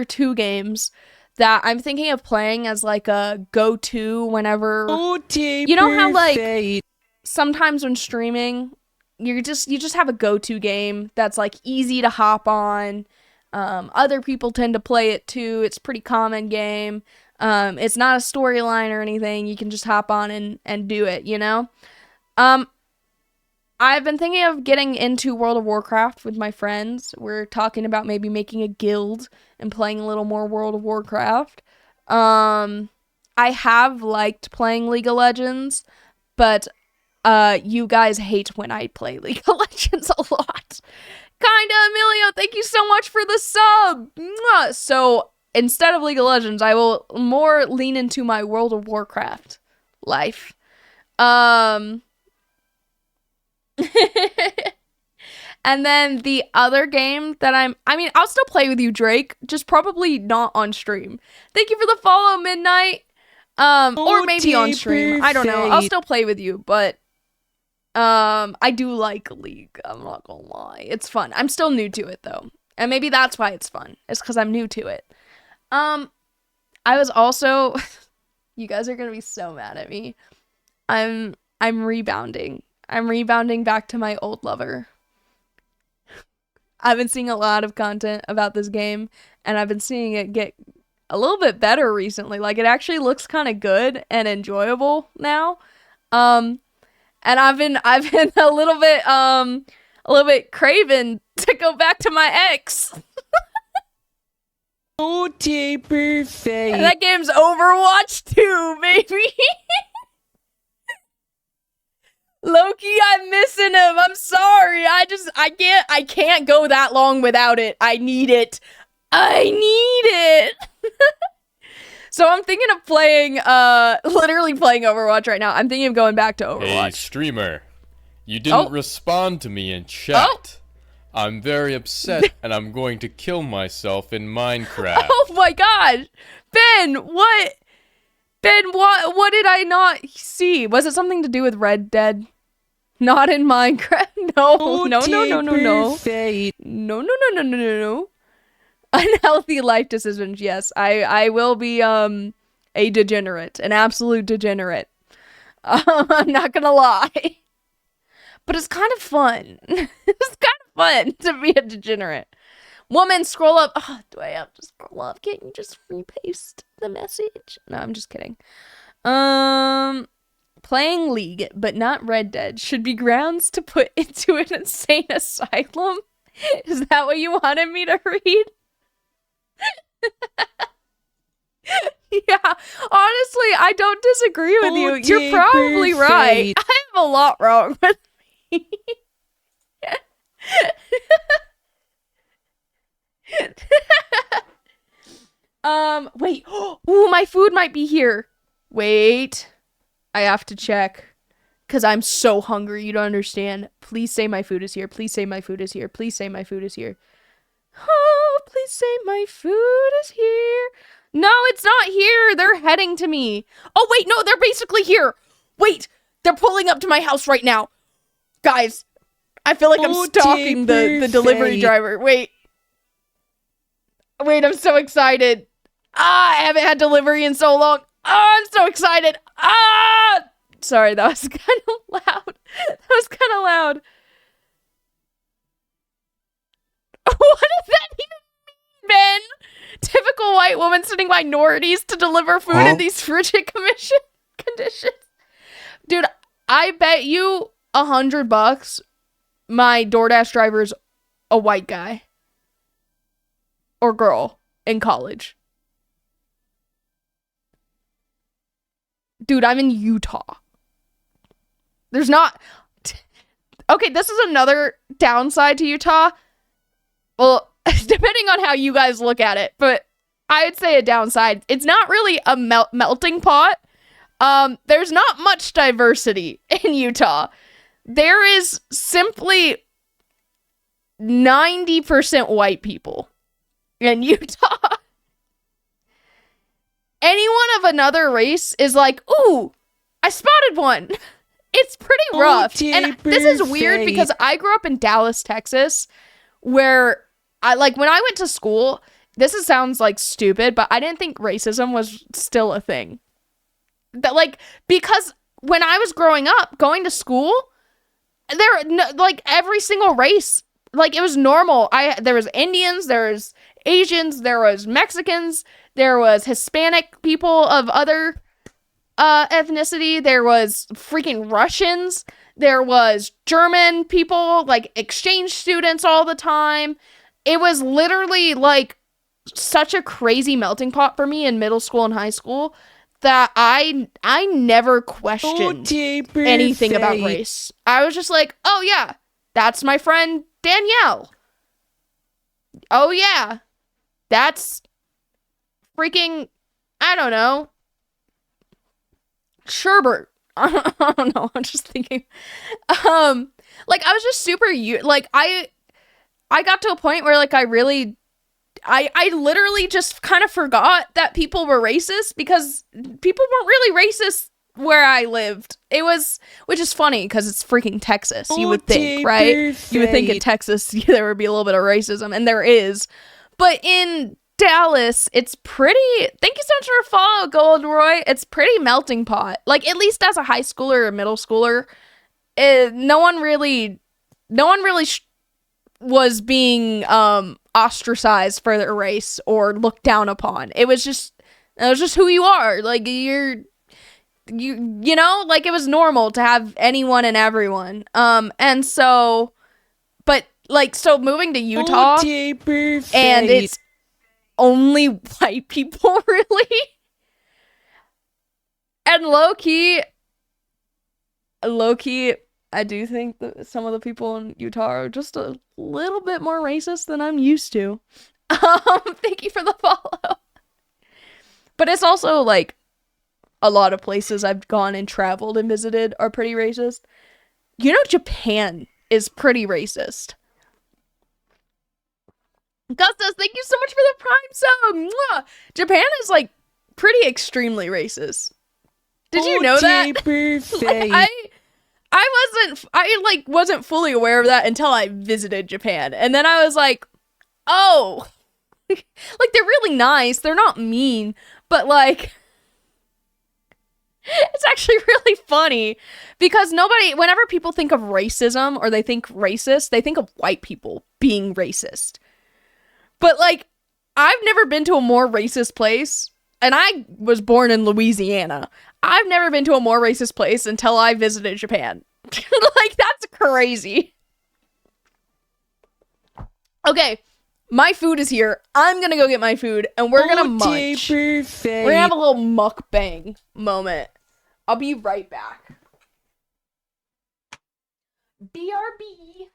two games that I'm thinking of playing as like a go-to whenever, you know how like sometimes when streaming, you just have a go-to game that's like easy to hop on. Other people tend to play it too. It's a pretty common game. It's not a storyline or anything. You can just hop on and do it, you know? I've been thinking of getting into World of Warcraft with my friends. We're talking about maybe making a guild and playing a little more World of Warcraft. I have liked playing League of Legends, but you guys hate when I play League of Legends a lot. Kinda, Emilio, thank you so much for the sub! Mwah! So, instead of League of Legends, I will more lean into my World of Warcraft life. And then the other game that I'll still play with you, Drake, just probably not on stream. Thank you for the follow, Midnight. Or maybe on stream. I don't know. I'll still play with you, but I do like League. I'm not gonna lie. It's fun. I'm still new to it though. And maybe that's why it's fun. It's because I'm new to it. I was also you guys are gonna be so mad at me. I'm rebounding. I'm rebounding back to my old lover. I've been seeing a lot of content about this game, and I've been seeing it get a little bit better recently. Like, it actually looks kind of good and enjoyable now. And I've been a little bit craving to go back to my ex. Perfect. And that game's Overwatch 2, baby. Loki, I'm missing him. I'm sorry. I can't go that long without it. I need it. So I'm thinking of playing, literally playing Overwatch right now. I'm thinking of going back to Overwatch. Hey, streamer. You didn't respond to me in chat. I'm very upset, and I'm going to kill myself in Minecraft. Oh my gosh. Ben, what? Ben, what did I not see? Was it something to do with Red Dead? Not in Minecraft. No. No. Unhealthy life decisions. Yes, I will be a degenerate, an absolute degenerate. I'm not gonna lie, but it's kind of fun. It's kind of fun to be a degenerate. Woman, scroll up. Oh, do I have to scroll up? Can't you just repaste the message? No, I'm just kidding. Playing League, but not Red Dead, should be grounds to put into an insane asylum? Is that what you wanted me to read? Yeah, honestly, I don't disagree with you. You're probably right. I have a lot wrong with me. Wait. Ooh, my food might be here. Wait. I have to check. Because I'm so hungry, you don't understand. Please say my food is here. Please say my food is here. Please say my food is here. Oh, please say my food is here. No, it's not here. They're heading to me. Oh, wait, no, they're basically here. Wait, they're pulling up to my house right now. Guys, I feel like I'm stalking the delivery driver. Wait, I'm so excited. I haven't had delivery in so long. I'm so excited. Sorry, that was kind of loud. What does that even mean, Ben? Typical white woman sending minorities to deliver food in these frigid conditions. Dude, I bet you $100 my DoorDash driver's a white guy. Or girl in college. Dude, I'm in Utah. There's not. Okay, this is another downside to Utah. Well, depending on how you guys look at it, but I would say a downside. It's not really a melting pot. There's not much diversity in Utah. There is simply 90% white people in Utah. Anyone of another race is like, ooh, I spotted one. It's pretty rough. And this is weird because I grew up in Dallas, Texas, where when I went to school, sounds like stupid, but I didn't think racism was still a thing. Because when I was growing up, going to school, every single race, it was normal. There was Indians, there was Asians, there was Mexicans, there was Hispanic people of other ethnicity, there was freaking Russians, there was German people, exchange students all the time. It was literally such a crazy melting pot for me in middle school and high school that I never questioned anything about race. I was just like, oh yeah, that's my friend Danielle. Oh yeah, that's freaking, I don't know, Sherbert. I don't know, I'm just thinking. I was just super, I got to a point where I literally just kind of forgot that people were racist because people weren't really racist where I lived. Which is funny because it's freaking Texas, you would think, right? You would think in Texas there would be a little bit of racism, and there is. But in Dallas, it's pretty, thank you so much for a follow, Goldroy. It's pretty melting pot. At least as a high schooler or middle schooler, no one really was being ostracized for their race or looked down upon. It was just who you are. You know, it was normal to have anyone and everyone. And so, but so moving to Utah, and it's only white people, really. And low key, I do think that some of the people in Utah are just a little bit more racist than I'm used to. Thank you for the follow. But it's also a lot of places I've gone and traveled and visited are pretty racist. You know, Japan is pretty racist. Gustas, thank you so much for the Prime sub. Mwah! Japan is pretty extremely racist. Did you know that? I wasn't fully aware of that until I visited Japan. And then I was like, oh, they're really nice. They're not mean, but it's actually really funny because whenever people think of racism or they think racist, they think of white people being racist. But I've never been to a more racist place, and I was born in Louisiana. I've never been to a more racist place until I visited Japan. That's crazy. Okay, my food is here. I'm gonna go get my food, and we're gonna munch. We're gonna have a little mukbang moment. I'll be right back. BRB.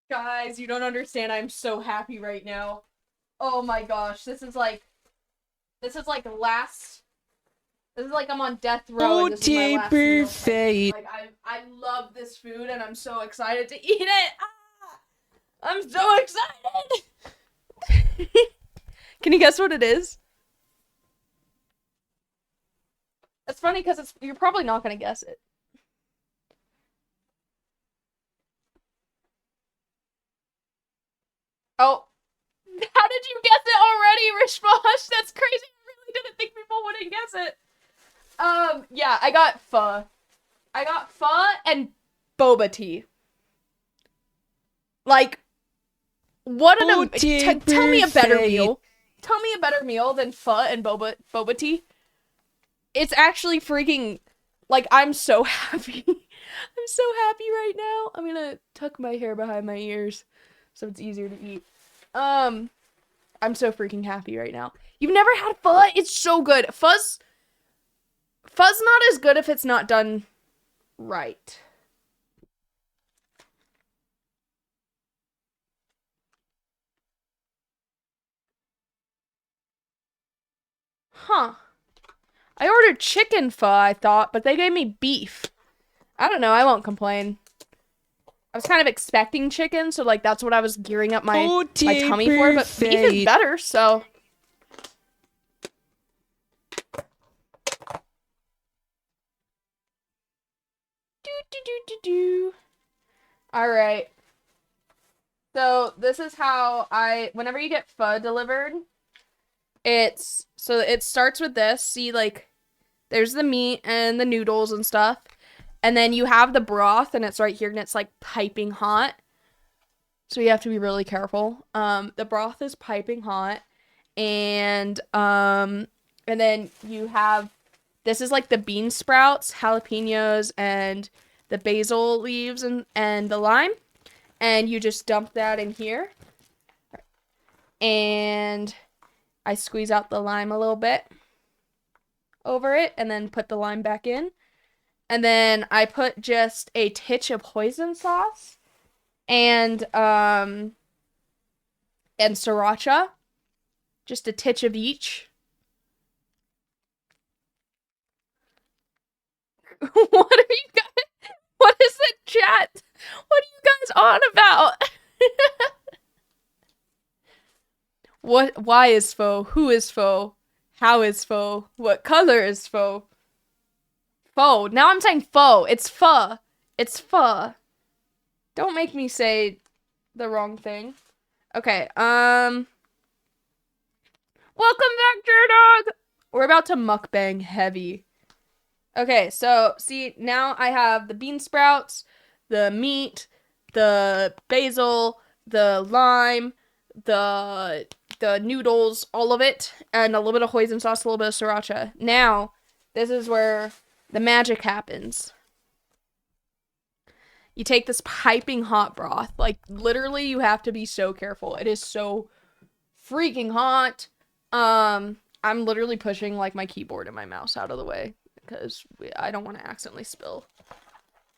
Guys, you don't understand. I'm so happy right now. Oh my gosh, this is like last. This is like I'm on death row and this is my last meal. Like I love this food and I'm so excited to eat it. Ah! I'm so excited. Can you guess what it is? It's funny because you're probably not gonna guess it. Oh, how did you guess it already, Rishposh? That's crazy. I really didn't think people wouldn't guess it. Yeah, I got pho. I got pho and boba tea. Like, what an tell me a better meal. Tell me a better meal than pho and boba tea. It's actually freaking, like, I'm so happy. I'm so happy right now. I'm gonna tuck my hair behind my ears so it's easier to eat. I'm so freaking happy right now. You've never had pho? It's so good. Pho's not as good if it's not done right. Huh. I ordered chicken pho, I thought, but they gave me beef. I don't know, I won't complain. I was kind of expecting chicken, so like that's what I was gearing up my tummy for, but beef is better, so. Alright. So this is how whenever you get pho delivered, it starts with this. See, like, there's the meat and the noodles and stuff. And then you have the broth, and it's right here, and it's, like, piping hot. So you have to be really careful. The broth is piping hot. And then you have, this is, like, the bean sprouts, jalapenos, and the basil leaves, and the lime. And you just dump that in here. And I squeeze out the lime a little bit over it, and then put the lime back in. And then I put just a titch of hoisin sauce and sriracha. Just a titch of each. What are you guys? What is the chat? What are you guys on about? What? Why is pho? Who is pho? How is pho? What color is pho? Pho. Now I'm saying pho. It's pho. It's pho. Don't make me say the wrong thing. Okay, welcome back, J-Dog! We're about to mukbang heavy. Okay, so, see, now I have the bean sprouts, the meat, the basil, the lime, the noodles, all of it, and a little bit of hoisin sauce, a little bit of sriracha. Now, this is where the magic happens. You take this piping hot broth. Like, literally, you have to be so careful. It is so freaking hot. I'm literally pushing, like, my keyboard and my mouse out of the way because I don't want to accidentally spill.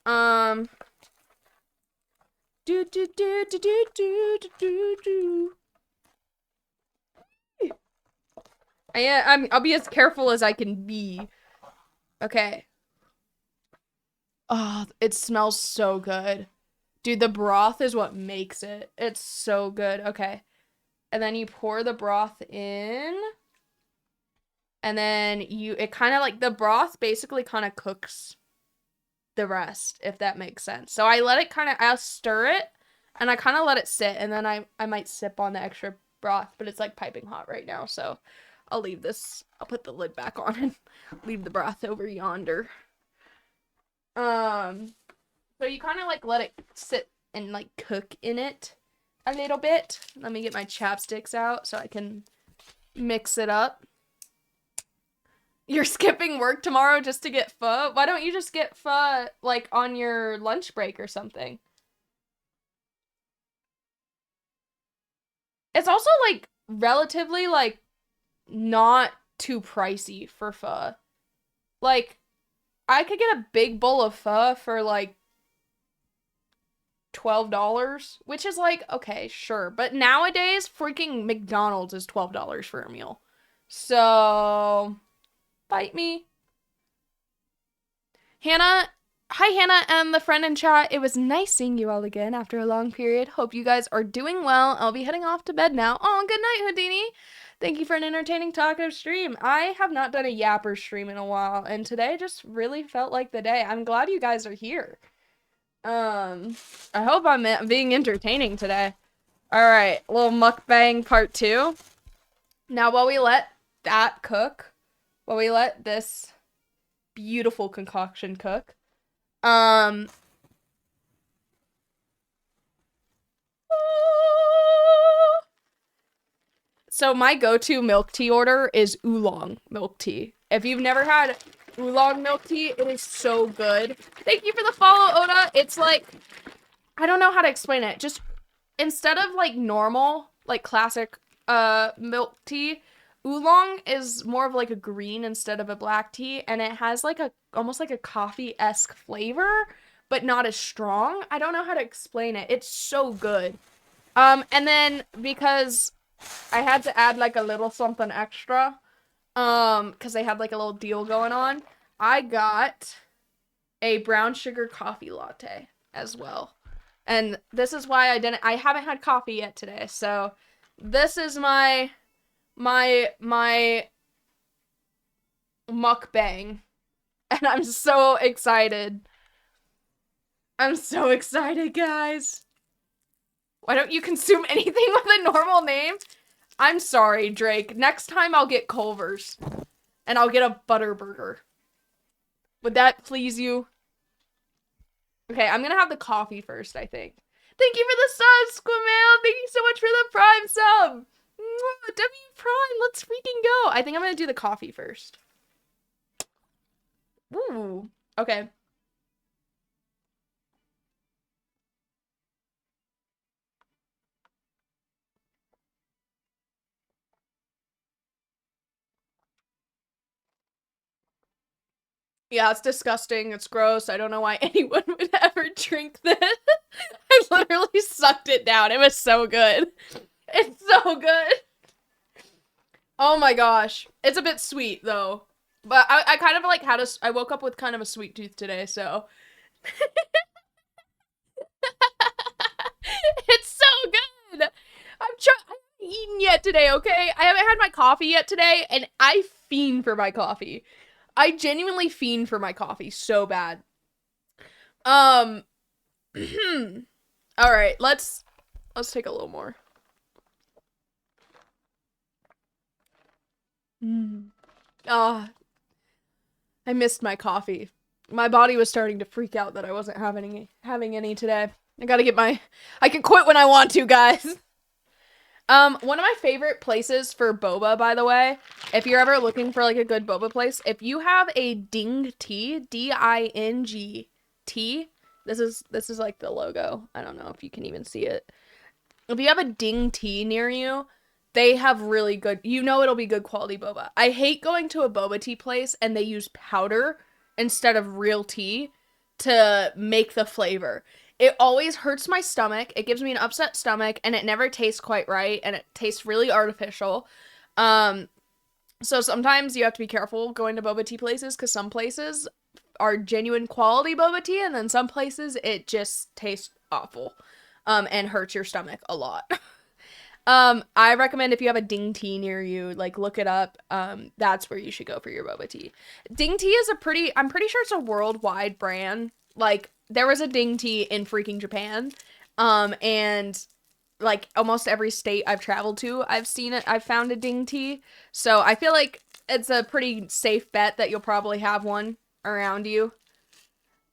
I I'll be as careful as I can be. Okay. Oh, it smells so good. Dude, the broth is what makes it. It's so good. Okay. And then you pour the broth in. And then it kind of like, the broth basically kind of cooks the rest, if that makes sense. So I'll stir it, and I kind of let it sit, and then I might sip on the extra broth, but it's like piping hot right now, so I'll leave this. I'll put the lid back on and leave the broth over yonder. So you kind of like let it sit and like cook in it a little bit. Let me get my chapsticks out so I can mix it up. You're skipping work tomorrow just to get pho? Why don't you just get pho like on your lunch break or something? It's also like relatively like not too pricey for pho. Like, I could get a big bowl of pho for like $12, which is like, okay, sure. But nowadays, freaking McDonald's is $12 for a meal. So, bite me. Hannah, hi Hannah and the friend in chat. It was nice seeing you all again after a long period. Hope you guys are doing well. I'll be heading off to bed now. Oh, good night, Houdini. Thank you for an entertaining talkative stream. I have not done a yapper stream in a while, and today just really felt like the day. I'm glad you guys are here. I hope I'm being entertaining today. Alright, little mukbang part 2. Now, while we let that cook, while we let this beautiful concoction cook, so my go-to milk tea order is oolong milk tea. If you've never had oolong milk tea, it is so good. Thank you for the follow, Oda. It's like, I don't know how to explain it. Just instead of like normal, like classic milk tea, oolong is more of like a green instead of a black tea, and it has like a almost like a coffee-esque flavor, but not as strong. I don't know how to explain it. It's so good. And then because I had to add like a little something extra, because they had like a little deal going on, I got a brown sugar coffee latte as well. And this is why I haven't had coffee yet today. So this is my mukbang. And I'm so excited. I'm so excited, guys. Why don't you consume anything with a normal name? I'm sorry, Drake. Next time I'll get Culver's. And I'll get a butter burger. Would that please you? Okay, I'm gonna have the coffee first, I think. Thank you for the sub, Squamail! Thank you so much for the Prime sub! Mwah, W Prime, let's freaking go! I think I'm gonna do the coffee first. Ooh, okay. Yeah, it's disgusting. It's gross. I don't know why anyone would ever drink this. I literally sucked it down. It was so good. It's so good. Oh my gosh. It's a bit sweet, though. But I kind of like I woke up with kind of a sweet tooth today, so. It's so good. I haven't eaten yet today, okay? I haven't had my coffee yet today, and I fiend for my coffee. I genuinely fiend for my coffee so bad. All right, let's take a little more. Ah, I missed my coffee. My body was starting to freak out that I wasn't having any today. I can quit when I want to, guys. One of my favorite places for boba, by the way, if you're ever looking for like a good boba place, if you have a Ding tea, D-I-N-G-T, this is like the logo. I don't know if you can even see it. If you have a Ding tea near you, they have really good, it'll be good quality boba. I hate going to a boba tea place and they use powder instead of real tea to make the flavor. It always hurts my stomach. It gives me an upset stomach, and it never tastes quite right, and it tastes really artificial. So sometimes you have to be careful going to boba tea places, because some places are genuine quality boba tea, and then some places it just tastes awful, and hurts your stomach a lot. I recommend if you have a Ding tea near you, like, look it up. That's where you should go for your boba tea. Ding tea is I'm pretty sure it's a worldwide brand. Like, there was a Ding tea in freaking Japan. And like almost every state I've traveled to, I've found a Ding tea. So I feel like it's a pretty safe bet that you'll probably have one around you.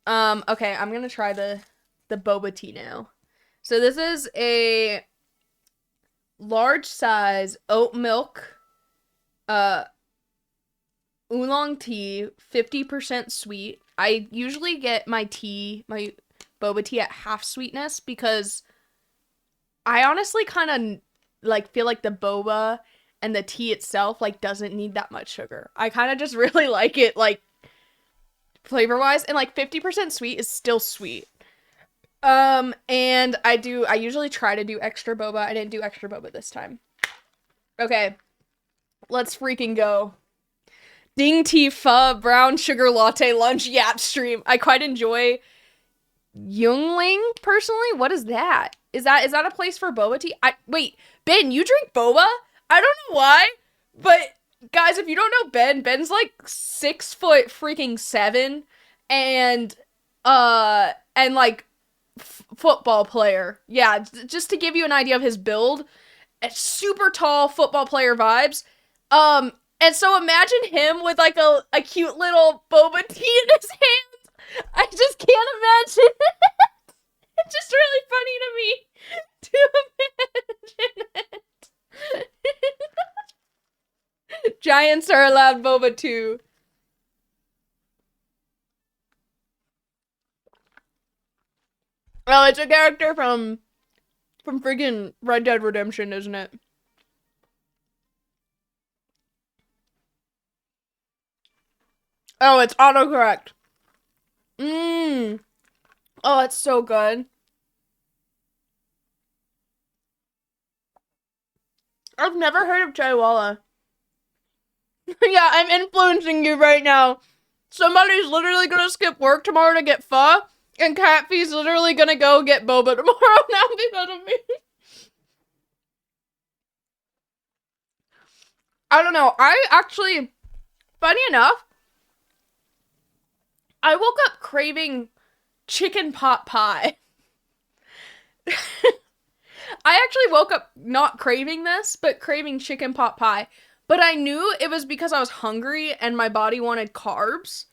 Okay, I'm gonna try the boba tea now. So this is a large size oat milk, oolong tea, 50% sweet. I usually get my boba tea at half sweetness because I honestly kind of like feel like the boba and the tea itself like doesn't need that much sugar. I kind of just really like it like flavor wise, and like 50% sweet is still sweet. And I usually try to do extra boba. I didn't do extra boba this time. Okay. Let's freaking go. Ding tea pho brown sugar latte lunch yap stream. I quite enjoy Yungling personally. What is that? Is that a place for boba tea? Wait, Ben, you drink boba? I don't know why, but guys, if you don't know Ben's like 6 foot freaking 7 and like football player. Yeah, just to give you an idea of his build, a super tall football player vibes. And so imagine him with like a cute little boba tea in his hand. I just can't imagine. It's just really funny to me to imagine it. Giants are allowed boba too. Oh, it's a character from freaking Red Dead Redemption, isn't it? Oh, it's autocorrect. Oh, it's so good. I've never heard of Chaiwala. Yeah, I'm influencing you right now. Somebody's literally gonna skip work tomorrow to get pho, and Catfee's literally gonna go get boba tomorrow now because of me. I don't know. I actually, funny enough, I woke up craving chicken pot pie. I actually woke up not craving this, but craving chicken pot pie. But I knew it was because I was hungry and my body wanted carbs.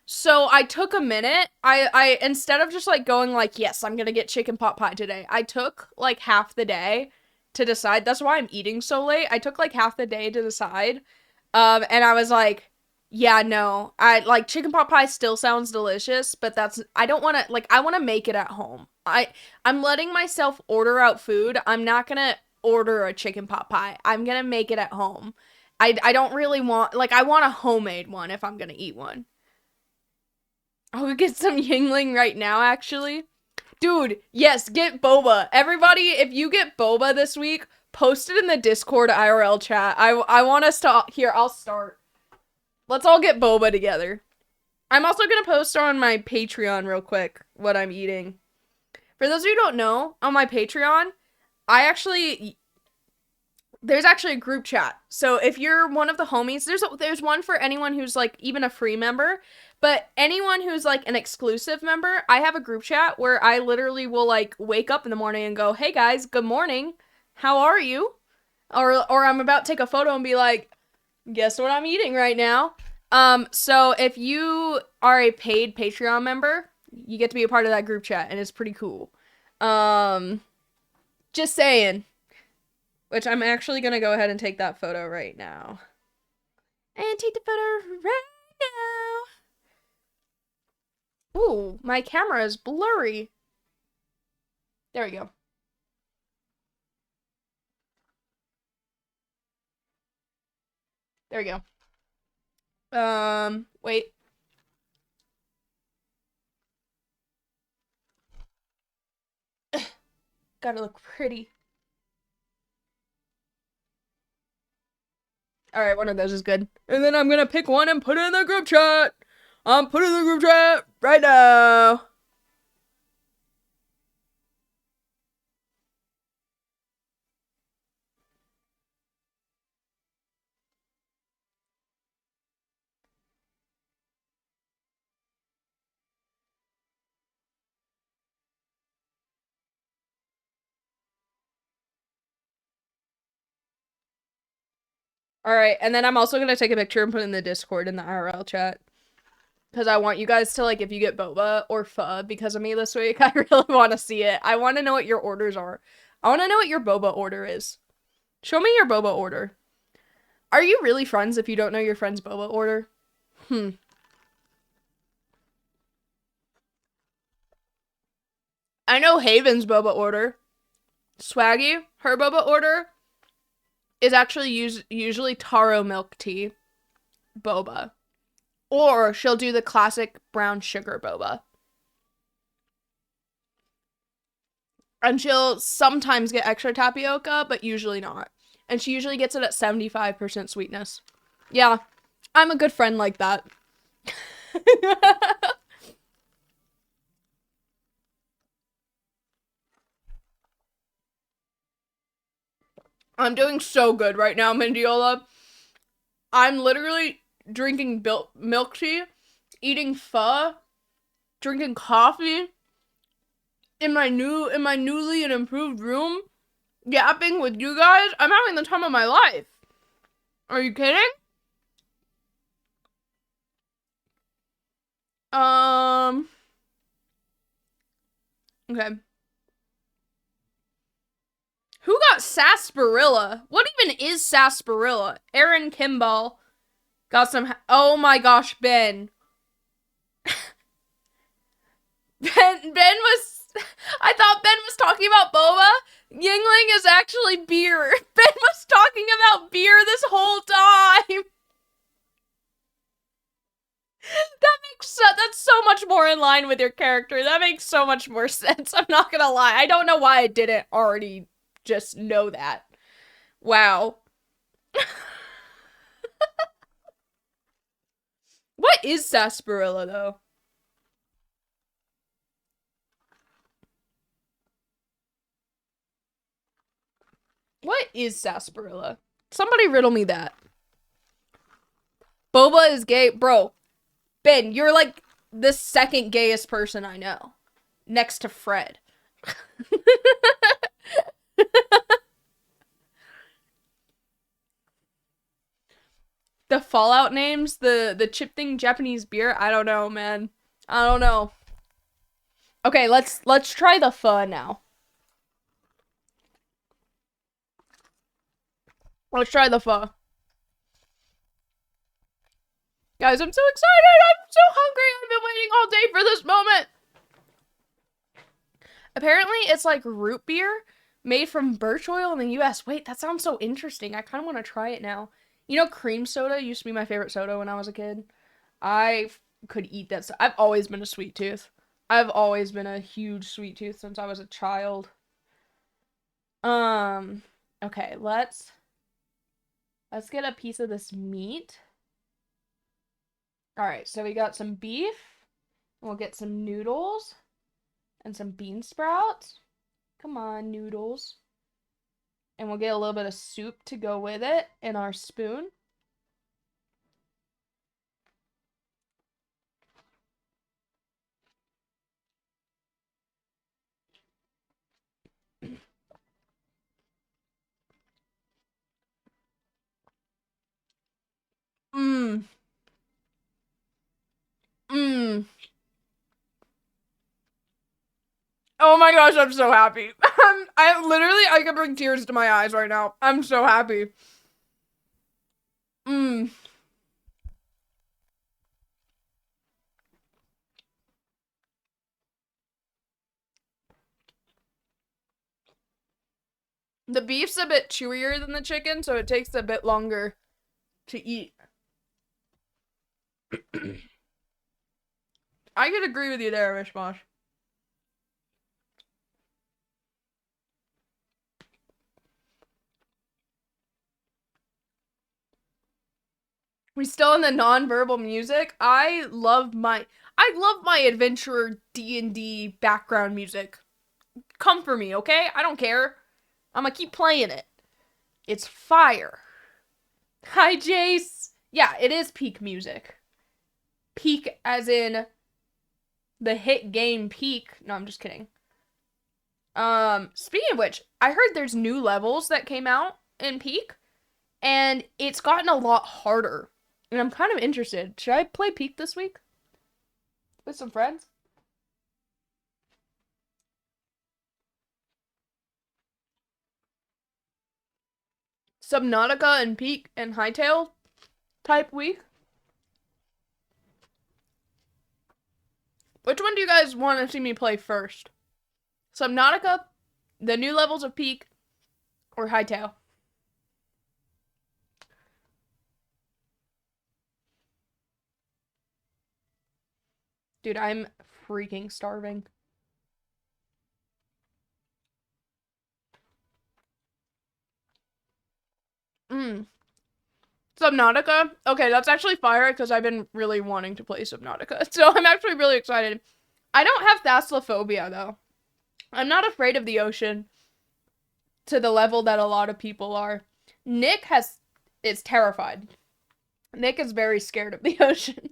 So I took a minute. I instead of just like going like, yes, I'm gonna get chicken pot pie today, I took like half the day to decide. That's why I'm eating so late. I took like half the day to decide. And I was like, yeah, no. I like chicken pot pie still sounds delicious, but I don't want to, like, I want to make it at home. I'm letting myself order out food. I'm not gonna order a chicken pot pie. I'm gonna make it at home. I don't really want, like, I want a homemade one if I'm gonna eat one. I'll get some Yingling right now, actually. Dude, yes, get boba. Everybody, if you get boba this week, post it in the Discord IRL chat. I want us to, here, I'll start. Let's all get boba together. I'm also gonna post on my Patreon real quick what I'm eating. For those of you who don't know, on my Patreon, there's actually a group chat. So if you're one of the homies, there's one for anyone who's like even a free member, but anyone who's like an exclusive member, I have a group chat where I literally will like wake up in the morning and go, "Hey guys, good morning. How are you?" Or I'm about to take a photo and be like, "Guess what I'm eating right now?" So if you are a paid Patreon member, you get to be a part of that group chat and it's pretty cool. Just saying. Which I'm actually gonna go ahead and take that photo right now. And take the photo right now. Ooh, my camera is blurry. There we go. There we go. Wait. Gotta look pretty. Alright, one of those is good. And then I'm gonna pick one and put it in the group chat. I'm putting it in the group chat right now. Alright, and then I'm also gonna take a picture and put it in the Discord in the IRL chat. Because I want you guys to, like, if you get boba or pho because of me this week, I really want to see it. I want to know what your orders are. I want to know what your boba order is. Show me your boba order. Are you really friends if you don't know your friend's boba order? I know Haven's boba order. Swaggy, her boba order is actually usually taro milk tea boba. Or she'll do the classic brown sugar boba. And she'll sometimes get extra tapioca, but usually not. And she usually gets it at 75% sweetness. Yeah, I'm a good friend like that. I'm doing so good right now, Mendiola. I'm literally drinking milk tea, eating pho, drinking coffee in my newly and improved room, yapping with you guys. I'm having the time of my life. Are you kidding? Okay. Who got sarsaparilla? What even is sarsaparilla? Aaron Kimball got some. Oh my gosh, Ben. Ben was. I thought Ben was talking about boba. Yingling is actually beer. Ben was talking about beer this whole time. That's so much more in line with your character. That makes so much more sense. I'm not gonna lie. I don't know why I didn't already just know that. Wow. What is sarsaparilla, though? What is sarsaparilla? Somebody riddle me that. Boba is gay. Bro, Ben, you're like the second gayest person I know. Next to Fred. The Fallout names, the chip thing Japanese beer, I don't know, man. I don't know. Okay, let's try the pho now. Let's try the pho. Guys, I'm so excited! I'm so hungry! I've been waiting all day for this moment! Apparently, it's like root beer made from birch oil in the US. Wait, that sounds so interesting. I kind of want to try it now. You know, cream soda used to be my favorite soda when I was a kid. I could eat that. I've always been a sweet tooth. I've always been a huge sweet tooth since I was a child. Okay, let's get a piece of this meat. All right, so we got some beef. We'll get some noodles and some bean sprouts. Come on, noodles. And we'll get a little bit of soup to go with it in our spoon. Mmm. Mmm. Oh my gosh, I'm so happy. I can bring tears to my eyes right now. I'm so happy. Mmm. The beef's a bit chewier than the chicken, so it takes a bit longer to eat. I could agree with you there, Mishmash. We still in the non-verbal music. I love my adventurer D&D background music. Come for me, okay? I don't care. I'm gonna keep playing it. It's fire. Hi, Jace. Yeah, it is peak music. Peak as in the hit game Peak. No, I'm just kidding. Speaking of which, I heard there's new levels that came out in Peak, and it's gotten a lot harder. And I'm kind of interested. Should I play Peak this week? With some friends? Subnautica and Peak and Hightail type week? Which one do you guys want to see me play first? Subnautica, the new levels of Peak, or Hightail? Dude, I'm freaking starving. Subnautica. Okay, that's actually fire because I've been really wanting to play Subnautica. So I'm actually really excited. I don't have thalassophobia though. I'm not afraid of the ocean to the level that a lot of people are. Nick is terrified. Nick is very scared of the ocean.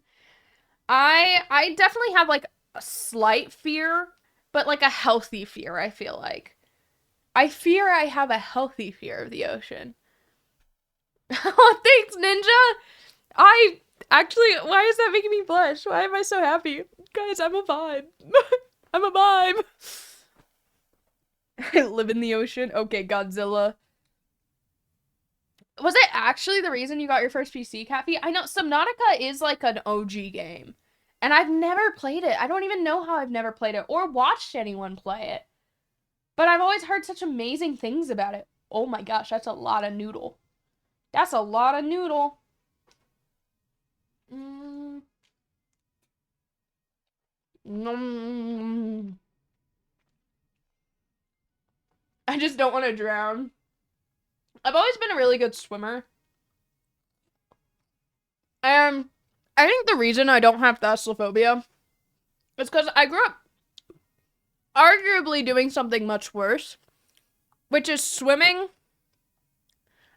I definitely have like a slight fear, but like a healthy fear, I feel like. I fear I have a healthy fear of the ocean. Oh, thanks, Ninja! I actually, why is that making me blush? Why am I so happy? Guys, I'm a vibe. I'm a vibe. I live in the ocean. Okay, Godzilla. Was it actually the reason you got your first PC, Kathy? I know Subnautica is like an OG game. And I've never played it. I don't even know how I've never played it or watched anyone play it. But I've always heard such amazing things about it. Oh my gosh, that's a lot of noodle. That's a lot of noodle. I just don't want to drown. I've always been a really good swimmer. And I think the reason I don't have thalassophobia is because I grew up arguably doing something much worse, which is swimming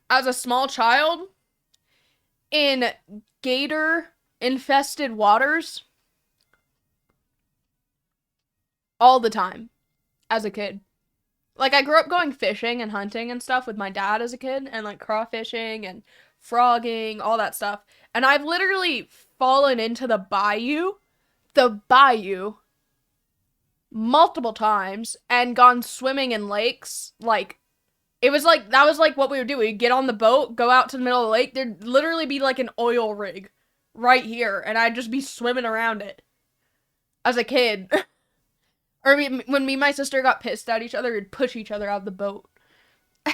as a small child in gator-infested waters all the time as a kid. Like, I grew up going fishing and hunting and stuff with my dad as a kid, and like crawfishing and frogging, all that stuff. And I've literally fallen into the bayou, multiple times and gone swimming in lakes. Like, it was like, that was like what we would do. We'd get on the boat, go out to the middle of the lake. There'd literally be like an oil rig right here, and I'd just be swimming around it as a kid. Or when me and my sister got pissed at each other, we'd push each other out of the boat.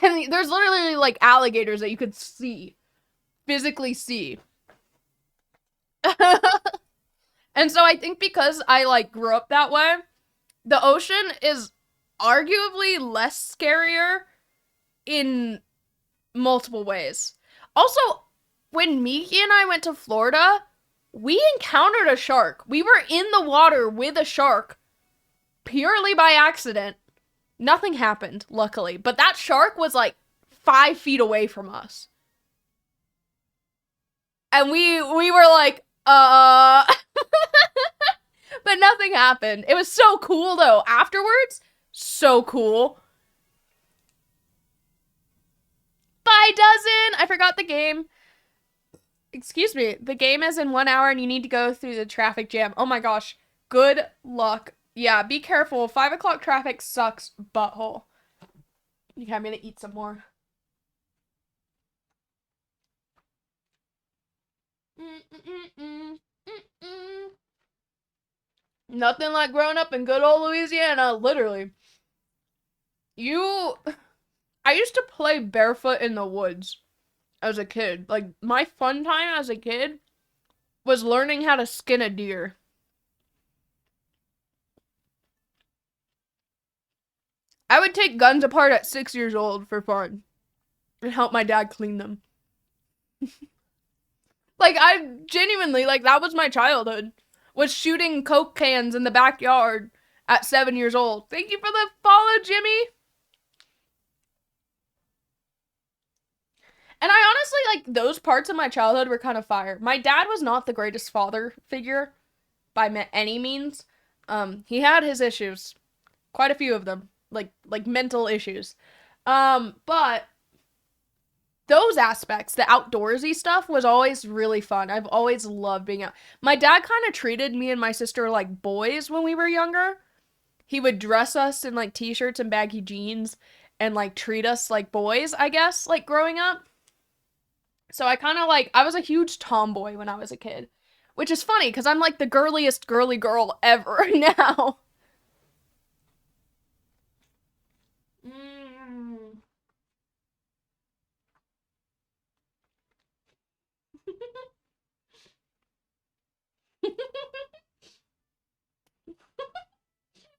And there's literally like alligators that you could see, physically see. And so I think because I like grew up that way, the ocean is arguably less scarier in multiple ways. Also, when Miki and I went to Florida, we encountered a shark. We were in the water with a shark purely by accident. Nothing happened, luckily. But that shark was like 5 feet away from us. And we were like, but nothing happened. It was so cool though. Afterwards, so cool. Bye, Dozen! I forgot the game. Excuse me. The game is in 1 hour and you need to go through the traffic jam. Oh my gosh. Good luck. Yeah, be careful. 5 o'clock traffic sucks butthole. Okay, I'm gonna eat some more. Nothing like growing up in good old Louisiana, literally. I used to play barefoot in the woods as a kid. Like, my fun time as a kid was learning how to skin a deer. I would take guns apart at 6 years old for fun and help my dad clean them. Like, I genuinely, like, that was my childhood. Was shooting Coke cans in the backyard at 7 years old. Thank you for the follow, Jimmy. And I honestly, like, those parts of my childhood were kind of fire. My dad was not the greatest father figure by any means. He had his issues. Quite a few of them. Like mental issues. But those aspects, the outdoorsy stuff, was always really fun. I've always loved being out. My dad kind of treated me and my sister like boys when we were younger. He would dress us in, like, t-shirts and baggy jeans and, like, treat us like boys, I guess, like, growing up. So I kind of, like, I was a huge tomboy when I was a kid. Which is funny, because I'm, like, the girliest girly girl ever now.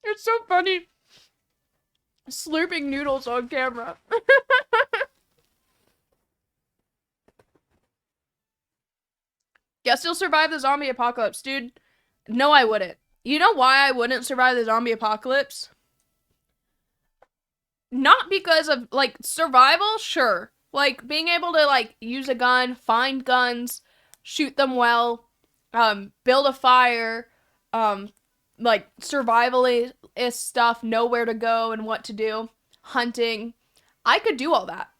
It's so funny. Slurping noodles on camera. Guess you'll survive the zombie apocalypse, dude. No, I wouldn't. You know why I wouldn't survive the zombie apocalypse? Not because of, like, survival, sure. Like, being able to, like, use a gun, find guns, shoot them well, build a fire, like, survivalist stuff, know where to go and what to do, hunting. I could do all that.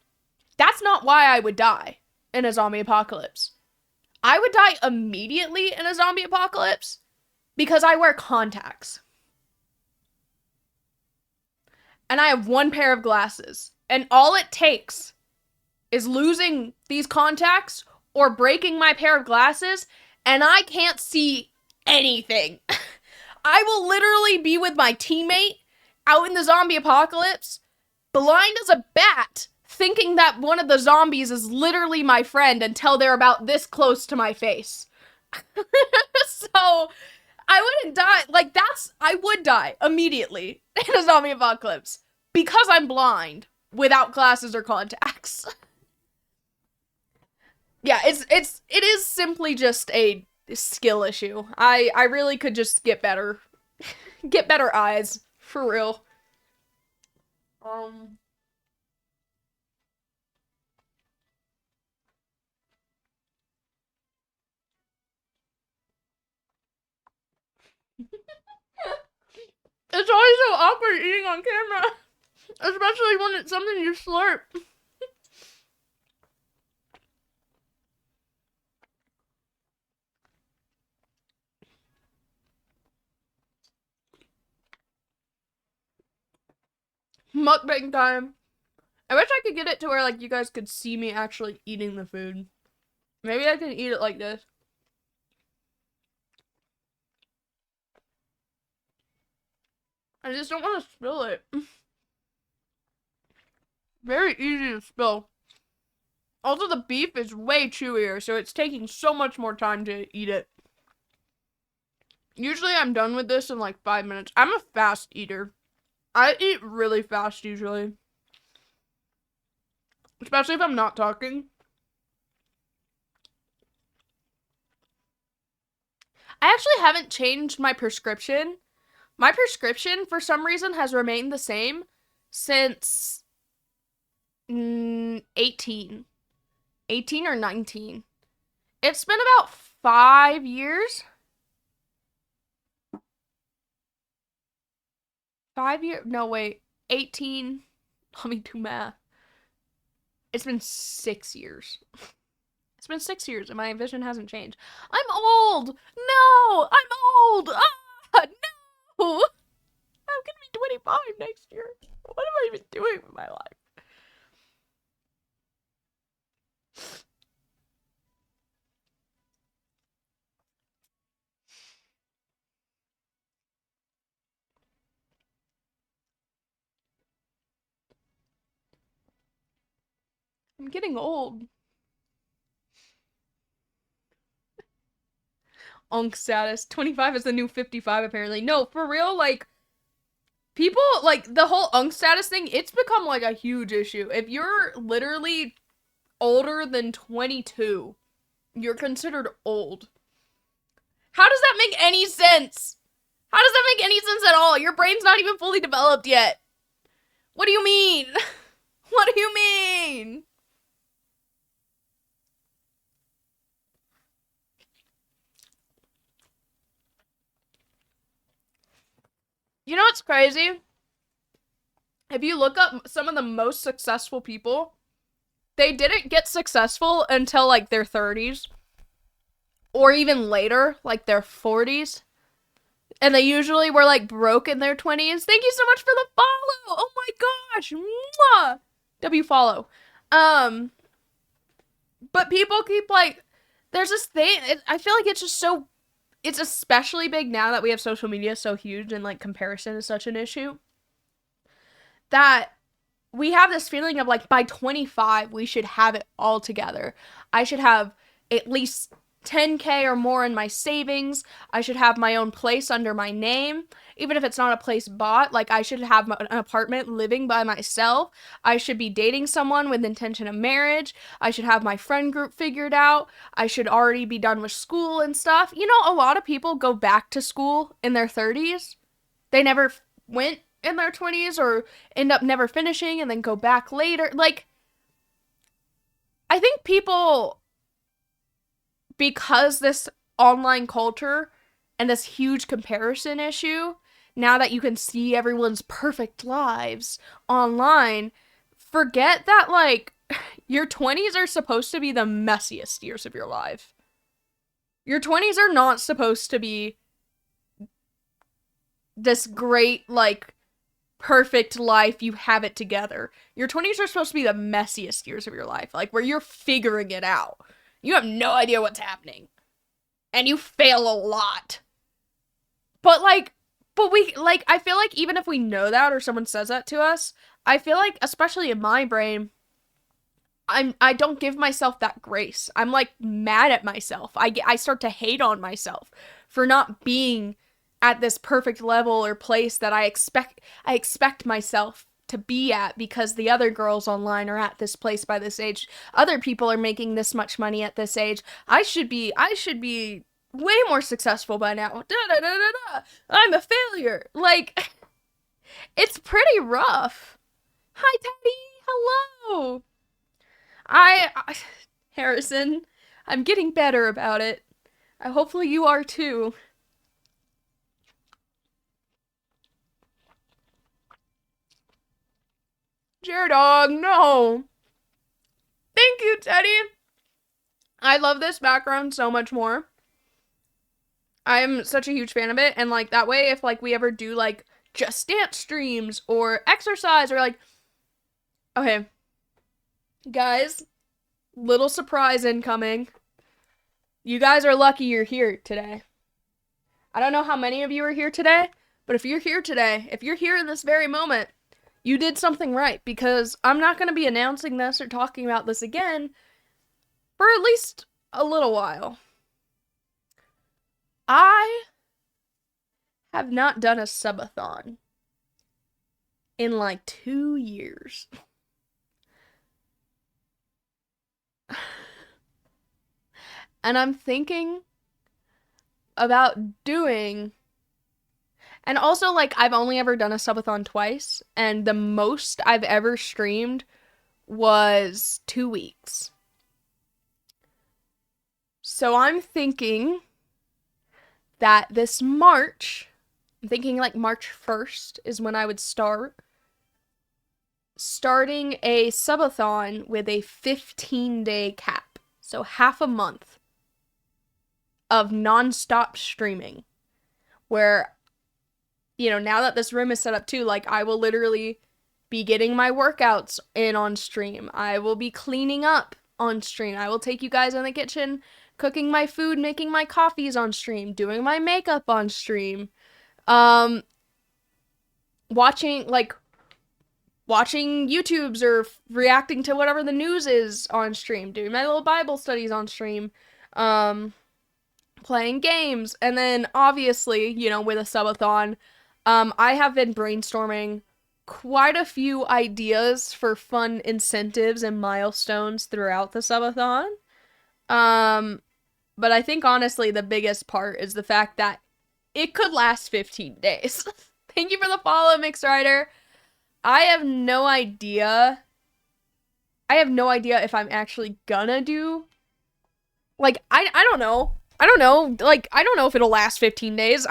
That's not why I would die in a zombie apocalypse. I would die immediately in a zombie apocalypse because I wear contacts. And I have one pair of glasses. And all it takes is losing these contacts or breaking my pair of glasses, and I can't see anything. I will literally be with my teammate out in the zombie apocalypse, blind as a bat, thinking that one of the zombies is literally my friend until they're about this close to my face. So, I wouldn't die. Like, I would die immediately in a zombie apocalypse because I'm blind without glasses or contacts. Yeah, it is simply just a skill issue. I really could just get better. Get better eyes. For real. It's always so awkward eating on camera. Especially when it's something you slurp. Mukbang time. I wish I could get it to where, like, you guys could see me actually eating the food. Maybe I can eat it like this. I just don't want to spill it. Very easy to spill. Also, the beef is way chewier, so it's taking so much more time to eat it. Usually I'm done with this in like 5 minutes. I'm a fast eater. I eat really fast usually. Especially if I'm not talking. I actually haven't changed my prescription. My prescription, for some reason, has remained the same since 18. 18 or 19. It's been about 5 years. 5 years? No, wait. 18. Let me do math. It's been 6 years. It's been 6 years and my vision hasn't changed. I'm old! No! I'm old! Ah! No! I'm gonna be 25 next year. What am I even doing with my life? I'm getting old. Unk status. 25 is the new 55, apparently. No, for real, like, people, like, the whole unk status thing, it's become, like, a huge issue. If you're literally older than 22, you're considered old. How does that make any sense? How does that make any sense at all? Your brain's not even fully developed yet. What do you mean? What do you mean? You know what's crazy? If you look up some of the most successful people, they didn't get successful until, like, their 30s. Or even later, like their 40s. And they usually were, like, broke in their 20s. Thank you so much for the follow! Oh my gosh! Mwah! W follow. But people keep, like, there's this thing, I feel like it's just so, it's especially big now that we have social media so huge and, like, comparison is such an issue. That we have this feeling of, like, by 25, we should have it all together. I should have at least 10K or more in my savings. I should have my own place under my name. Even if it's not a place bought, like I should have an apartment living by myself. I should be dating someone with intention of marriage. I should have my friend group figured out. I should already be done with school and stuff. You know, a lot of people go back to school in their 30s. They never went in their 20s or end up never finishing and then go back later. Like, I think people, because this online culture and this huge comparison issue, now that you can see everyone's perfect lives online, forget that, like, your 20s are supposed to be the messiest years of your life. Your 20s are not supposed to be this great, like, perfect life, you have it together. Your 20s are supposed to be the messiest years of your life, like, where you're figuring it out. You have no idea what's happening. And you fail a lot. But we, like, I feel like even if we know that or someone says that to us, I feel like, especially in my brain, I don't give myself that grace. I'm, like, mad at myself. I start to hate on myself for not being at this perfect level or place that I expect myself to be at, because the other girls online are at this place by this age. Other people are making this much money at this age. I should be way more successful by now. I'm a failure. Like, it's pretty rough. Hi, Teddy. Hello. Harrison, I'm getting better about it. Hopefully you are too. Dog, no. Thank you, Teddy. I love this background so much more. I'm such a huge fan of it, and, like, that way, if, like, we ever do, like, Just Dance streams or exercise or, like, okay, guys, little surprise incoming. You guys are lucky you're here today. I don't know how many of you are here today, but if you're here today, if you're here in this very moment, you did something right, because I'm not going to be announcing this or talking about this again for at least a little while. I have not done a subathon in like 2 years. And I'm thinking about doing, and also, like, I've only ever done a subathon twice, and the most I've ever streamed was 2 weeks. So I'm thinking that this March, I'm thinking like March 1st is when I would starting a subathon with a 15-day cap. So half a month of non-stop streaming, where, you know, now that this room is set up too, like, I will literally be getting my workouts in on stream. I will be cleaning up on stream. I will take you guys in the kitchen, cooking my food, making my coffees on stream, doing my makeup on stream, watching YouTubes or reacting to whatever the news is on stream, doing my little Bible studies on stream, playing games, and then obviously, you know, with a subathon, I have been brainstorming quite a few ideas for fun incentives and milestones throughout the subathon. But I think honestly the biggest part is the fact that it could last 15 days. Thank you for the follow, Mixed Rider. I have no idea if I'm actually gonna do, like, I don't know. Like, I don't know if it'll last 15 days.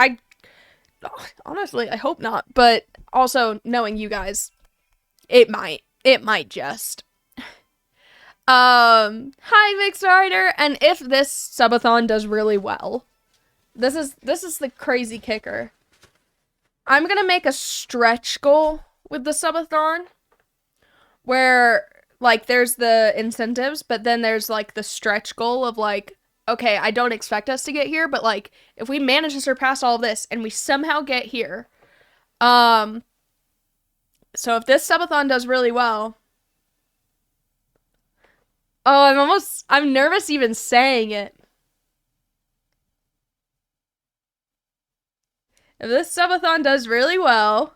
Honestly, I hope not. But also, knowing you guys, it might just. Hi, Mixed Rider, and if this subathon does really well, this is the crazy kicker. I'm gonna make a stretch goal with the subathon, where, like, there's the incentives, but then there's, like, the stretch goal of, like, okay, I don't expect us to get here, but, like, if we manage to surpass all of this and we somehow get here, so if this subathon does really well, oh, I'm nervous even saying it. If this subathon does really well,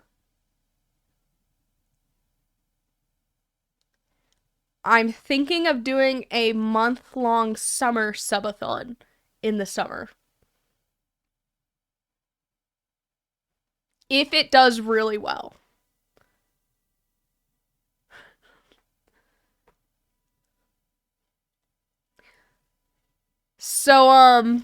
I'm thinking of doing a month-long summer subathon in the summer. If it does really well. So,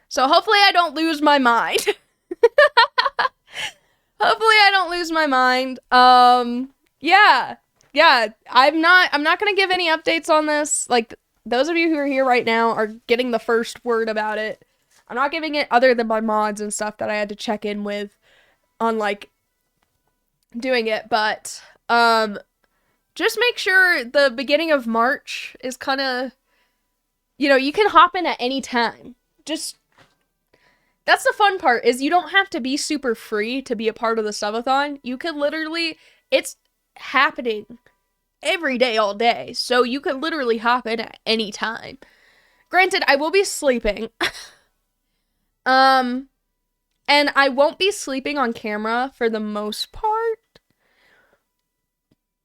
so hopefully I don't lose my mind. Hopefully I don't lose my mind. Yeah. Yeah, I'm not gonna give any updates on this. Like, those of you who are here right now are getting the first word about it. I'm not giving it other than my mods and stuff that I had to check in with on, like, doing it, but, just make sure the beginning of March is kind of, you know, you can hop in at any time. Just, that's the fun part, is you don't have to be super free to be a part of the subathon. You can literally, it's happening every day, all day, so you can literally hop in at any time. Granted, I will be sleeping. And I won't be sleeping on camera for the most part.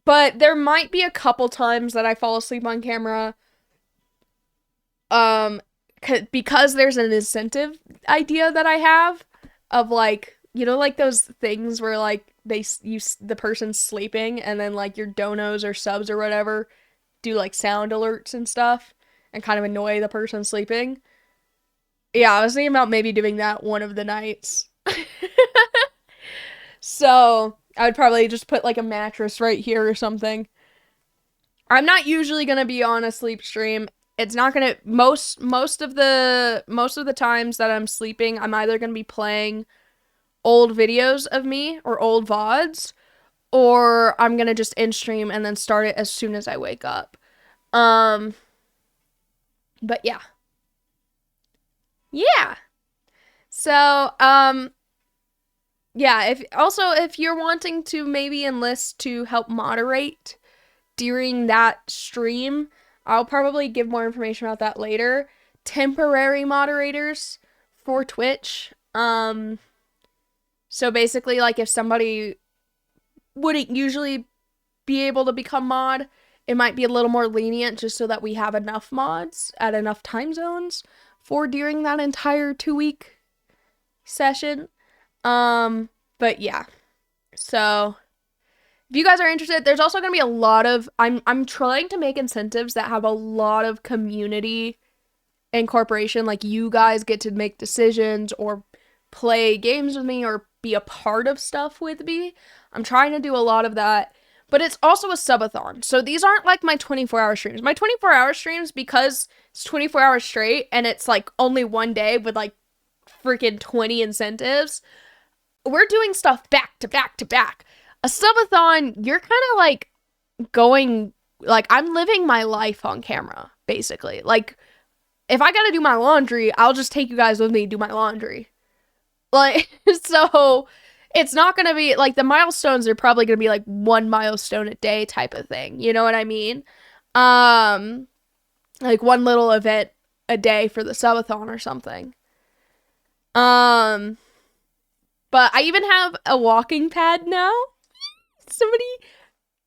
But there might be a couple times that I fall asleep on camera. Because there's an incentive idea that I have of, like, you know, like those things where, like, the person's sleeping and then, like, your donos or subs or whatever do, like, sound alerts and stuff and kind of annoy the person sleeping. Yeah, I was thinking about maybe doing that one of the nights. So I would probably just put, like, a mattress right here or something. I'm not usually gonna be on a sleep stream. It's not gonna, most of the times that I'm sleeping, I'm either gonna be playing old videos of me or old VODs, or I'm gonna just end stream and then start it as soon as I wake up. But yeah. Yeah. So, yeah, if you're wanting to maybe enlist to help moderate during that stream, I'll probably give more information about that later. Temporary moderators for Twitch. So basically, like, if somebody wouldn't usually be able to become mod, it might be a little more lenient just so that we have enough mods at enough time zones for during that entire 2-week session. But yeah. So if you guys are interested, there's also going to be a lot of, I'm trying to make incentives that have a lot of community incorporation. Like, you guys get to make decisions or play games with me or be a part of stuff with me. I'm trying to do a lot of that. But it's also a subathon. So these aren't like my 24-hour streams. My 24-hour streams, because it's 24 hours straight and it's, like, only one day with, like, freaking 20 incentives, we're doing stuff back to back to back. A subathon, you're kind of, like, going, like, I'm living my life on camera, basically. Like, if I gotta do my laundry, I'll just take you guys with me to do my laundry. Like, so it's not gonna be, like, the milestones are probably gonna be, like, 1 milestone a day type of thing. You know what I mean? Like, one little event a day for the subathon or something. But I even have a walking pad now.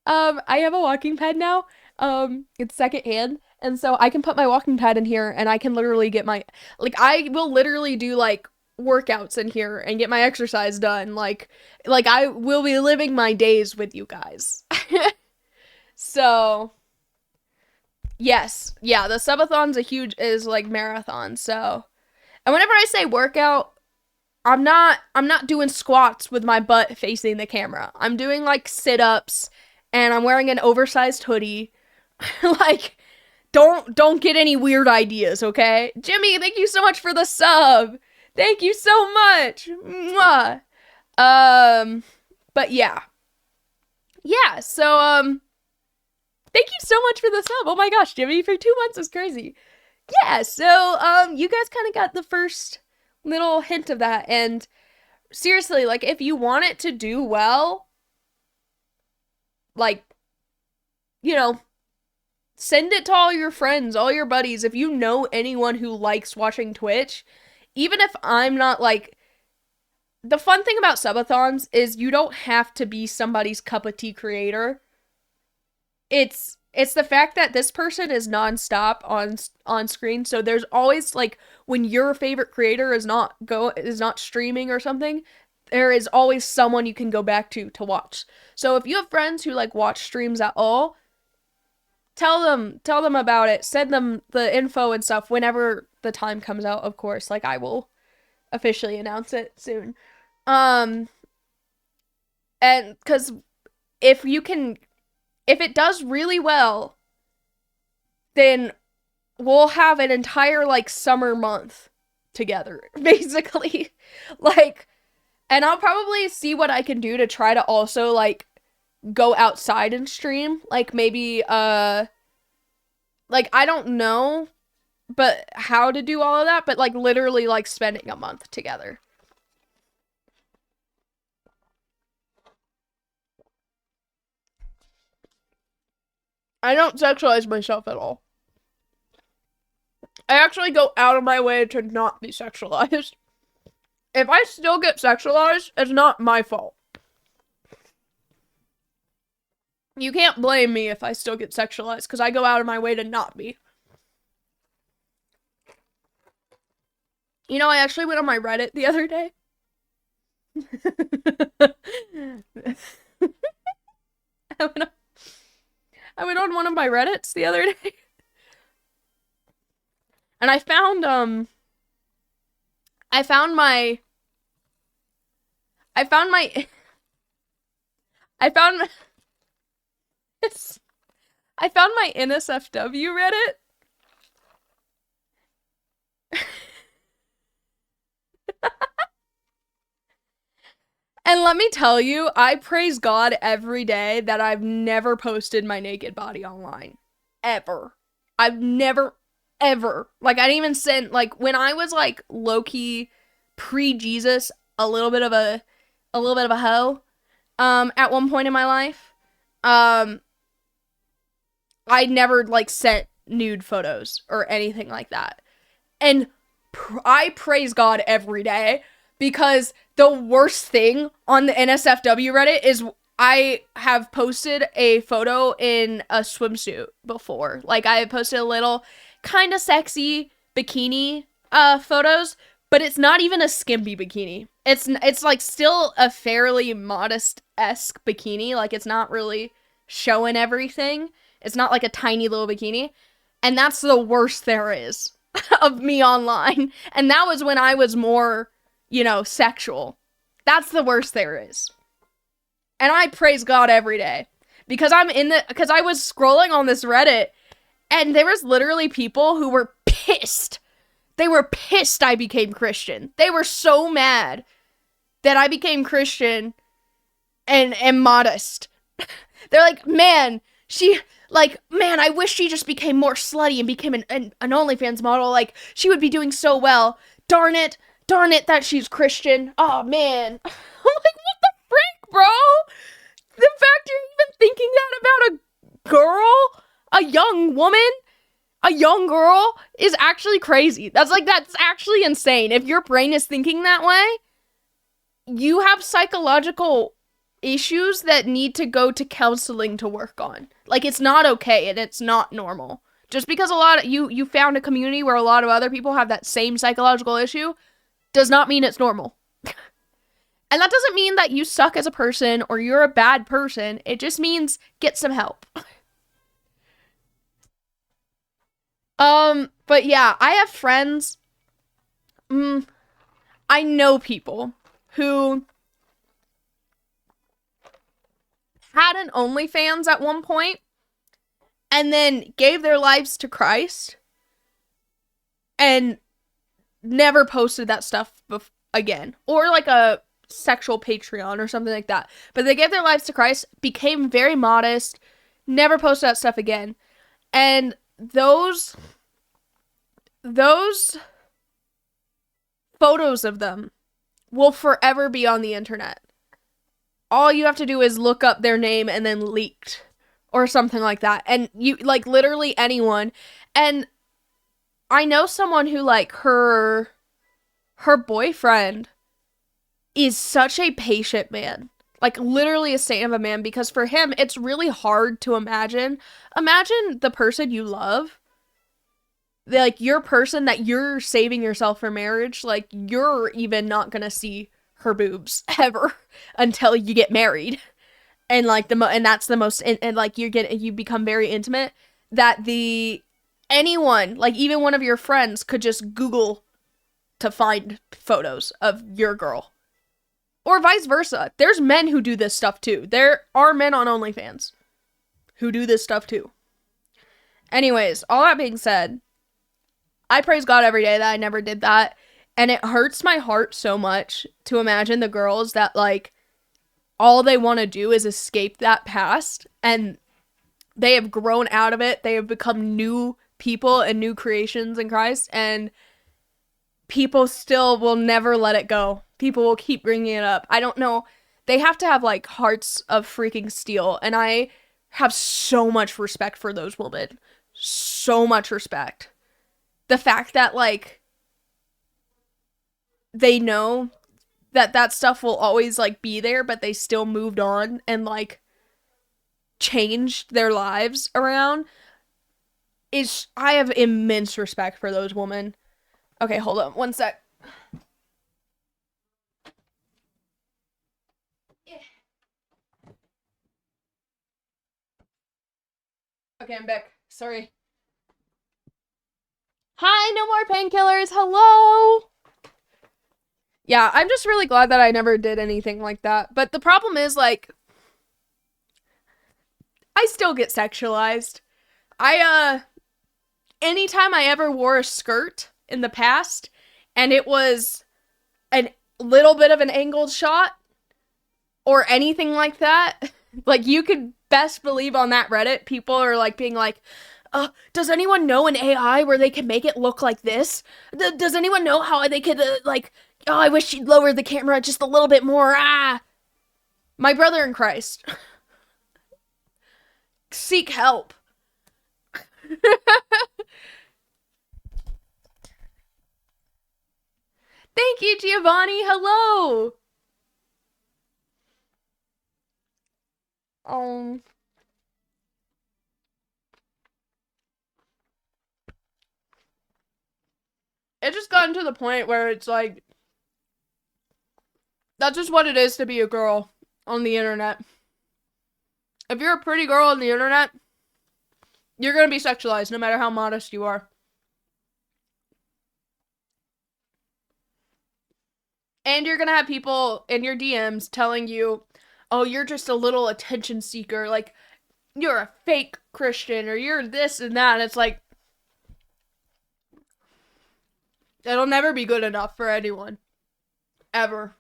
I have a walking pad now. It's secondhand, and so I can put my walking pad in here, and I can literally get my, like, I will literally do, like, workouts in here and get my exercise done. Like I will be living my days with you guys. So, yes, yeah, the subathon's is like marathon. So, and whenever I say workout, I'm not doing squats with my butt facing the camera. I'm doing, like, sit-ups, and I'm wearing an oversized hoodie. Like, don't get any weird ideas, okay? Jimmy, thank you so much for the sub. Thank you so much. Mwah. But yeah. Yeah, so, thank you so much for the sub. Oh my gosh, Jimmy, for 2 months is crazy. Yeah, so, you guys kind of got the first little hint of that, and seriously, like, if you want it to do well, like, you know, Send it to all your friends, all your buddies. If you know anyone who likes watching Twitch, even if I'm not like, the fun thing about subathons is you don't have to be somebody's cup of tea creator. It's the fact that this person is nonstop on screen, so there's always like when your favorite creator is not streaming or something, there is always someone you can go back to watch. So if you have friends who like watch streams at all, tell them about it. Send them the info and stuff whenever the time comes out, of course. Like I will officially announce it soon. And cuz if it does really well, then we'll have an entire like summer month together, basically. Like, and I'll probably see what I can do to try to also like go outside and stream. Like maybe like I don't know but how to do all of that, but like literally like spending a month together. I don't sexualize myself at all. I actually go out of my way to not be sexualized. If I still get sexualized, it's not my fault. You can't blame me if I still get sexualized, because I go out of my way to not be. You know, I actually went on my Reddit the other day. I went on one of my Reddits the other day. And I found my I found my NSFW Reddit. And let me tell you, I praise God every day that I've never posted my naked body online. Ever. I've never, ever. Like, I didn't even send, like, when I was, like, low-key pre-Jesus, a little bit of a hoe, at one point in my life, I never, like, sent nude photos or anything like that. And I praise God every day, because the worst thing on the NSFW Reddit is I have posted a photo in a swimsuit before. Like, I have posted a little kind of sexy bikini photos, but it's not even a skimpy bikini. It's like still a fairly modest-esque bikini. Like, it's not really showing everything. It's not like a tiny little bikini. And that's the worst there is of me online. And that was when I was more, you know, sexual. That's the worst there is. And I praise God every day. Because because I was scrolling on this Reddit, and there was literally people who were pissed. They were pissed I became Christian. They were so mad that I became Christian and modest. They're like, man, I wish she just became more slutty and became an OnlyFans model. Like, she would be doing so well. Darn it that she's Christian. Oh, man. I'm like, what the frick, bro? The fact you're even thinking that about a girl, a young woman, a young girl, is actually crazy. That's actually insane. If your brain is thinking that way, you have psychological issues that need to go to counseling to work on. Like, it's not okay, and it's not normal. Just because you found a community where a lot of other people have that same psychological issue does not mean it's normal. And that doesn't mean that you suck as a person or you're a bad person. It just means get some help. But yeah, I have friends. I know people who had an OnlyFans at one point and then gave their lives to Christ and never posted that stuff again. Or like a sexual Patreon or something like that. But they gave their lives to Christ, became very modest, never posted that stuff again. And those photos of them will forever be on the internet. All you have to do is look up their name and then leaked or something like that. And you, like, literally anyone. And I know someone who, like, her boyfriend is such a patient man. Like, literally a saint of a man, because for him, it's really hard to imagine. Imagine the person you love, like, your person that you're saving yourself for marriage, like, you're even not gonna see her boobs ever until you get married. And, like, and that's the most, and like, you become very intimate, that anyone, like, even one of your friends could just Google to find photos of your girl. Or vice versa. There's men who do this stuff too. There are men on OnlyFans who do this stuff too. Anyways, all that being said, I praise God every day that I never did that. And it hurts my heart so much to imagine the girls that, like, all they want to do is escape that past. And they have grown out of it. They have become new people and new creations in Christ. And people still will never let it go. People will keep bringing it up. I don't know. They have to have, like, hearts of freaking steel. And I have so much respect for those women. So much respect. The fact that, like, they know that that stuff will always, like, be there, but they still moved on and, like, changed their lives around. I have immense respect for those women. Okay, hold on one sec. Okay, I'm back. Sorry. Hi, no more painkillers. Hello. Yeah, I'm just really glad that I never did anything like that. But the problem is, like, I still get sexualized. Anytime I ever wore a skirt in the past, and it was a little bit of an angled shot, or anything like that, like, you could best believe on that Reddit, people are, like, being like, does anyone know an AI where they can make it look like this? Does anyone know how they could, like, oh, I wish she'd lower the camera just a little bit more, My brother in Christ. Seek help. Thank you, Giovanni. Hello. It just gotten to the point where it's like, that's just what it is to be a girl on the internet. If you're a pretty girl on the internet, you're gonna be sexualized no matter how modest you are. And you're gonna have people in your DMs telling you, oh, you're just a little attention seeker, like, you're a fake Christian, or you're this and that, and it's like, it'll never be good enough for anyone. Ever.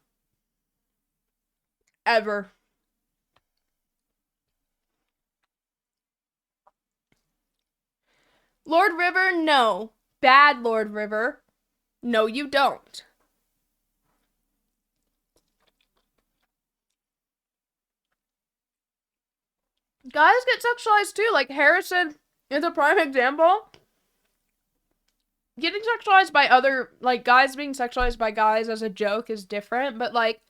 Ever. Lord River, no. Bad Lord River. No, you don't. Guys get sexualized too. Like, Harrison is a prime example. Getting sexualized by other, like, guys being sexualized by guys as a joke is different, but, like,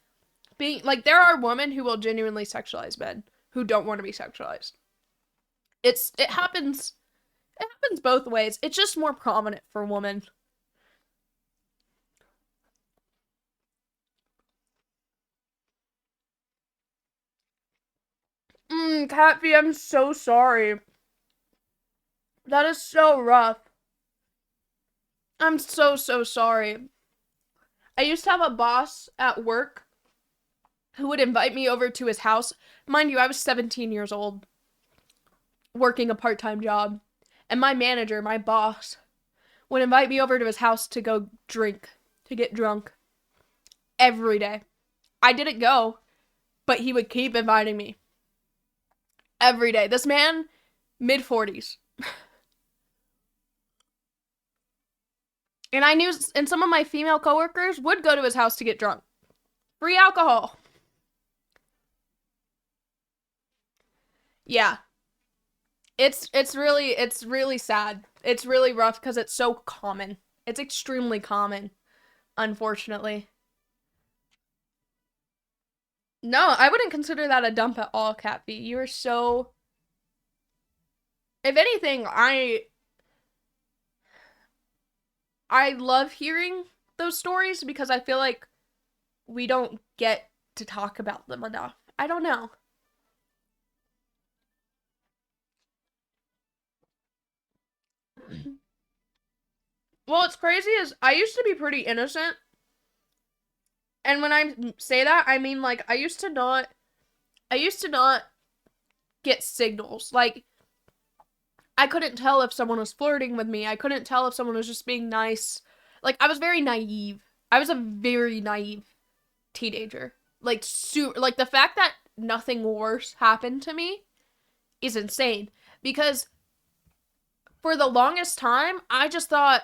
like, there are women who will genuinely sexualize men who don't want to be sexualized. It happens both ways. It's just more prominent for women. Catfee, I'm so sorry. That is so rough. I'm so sorry. I used to have a boss at work who would invite me over to his house. Mind you, I was 17 years old, working a part-time job. And my manager, my boss, would invite me over to his house to go drink, to get drunk. Every day. I didn't go, but he would keep inviting me. Every day. This man, mid-40s. And I knew, and some of my female coworkers would go to his house to get drunk. Free alcohol. Yeah. It's really sad. It's really rough because it's so common. It's extremely common, unfortunately. No, I wouldn't consider that a dump at all, Cat You are so. If anything, I love hearing those stories because I feel like we don't get to talk about them enough. I don't know. Well, what's crazy is I used to be pretty innocent. And when I say that, I mean like I used to not get signals. Like I couldn't tell if someone was flirting with me. I couldn't tell if someone was just being nice. Like I was very naive. I was a very naive teenager. Like like the fact that nothing worse happened to me is insane because for the longest time I just thought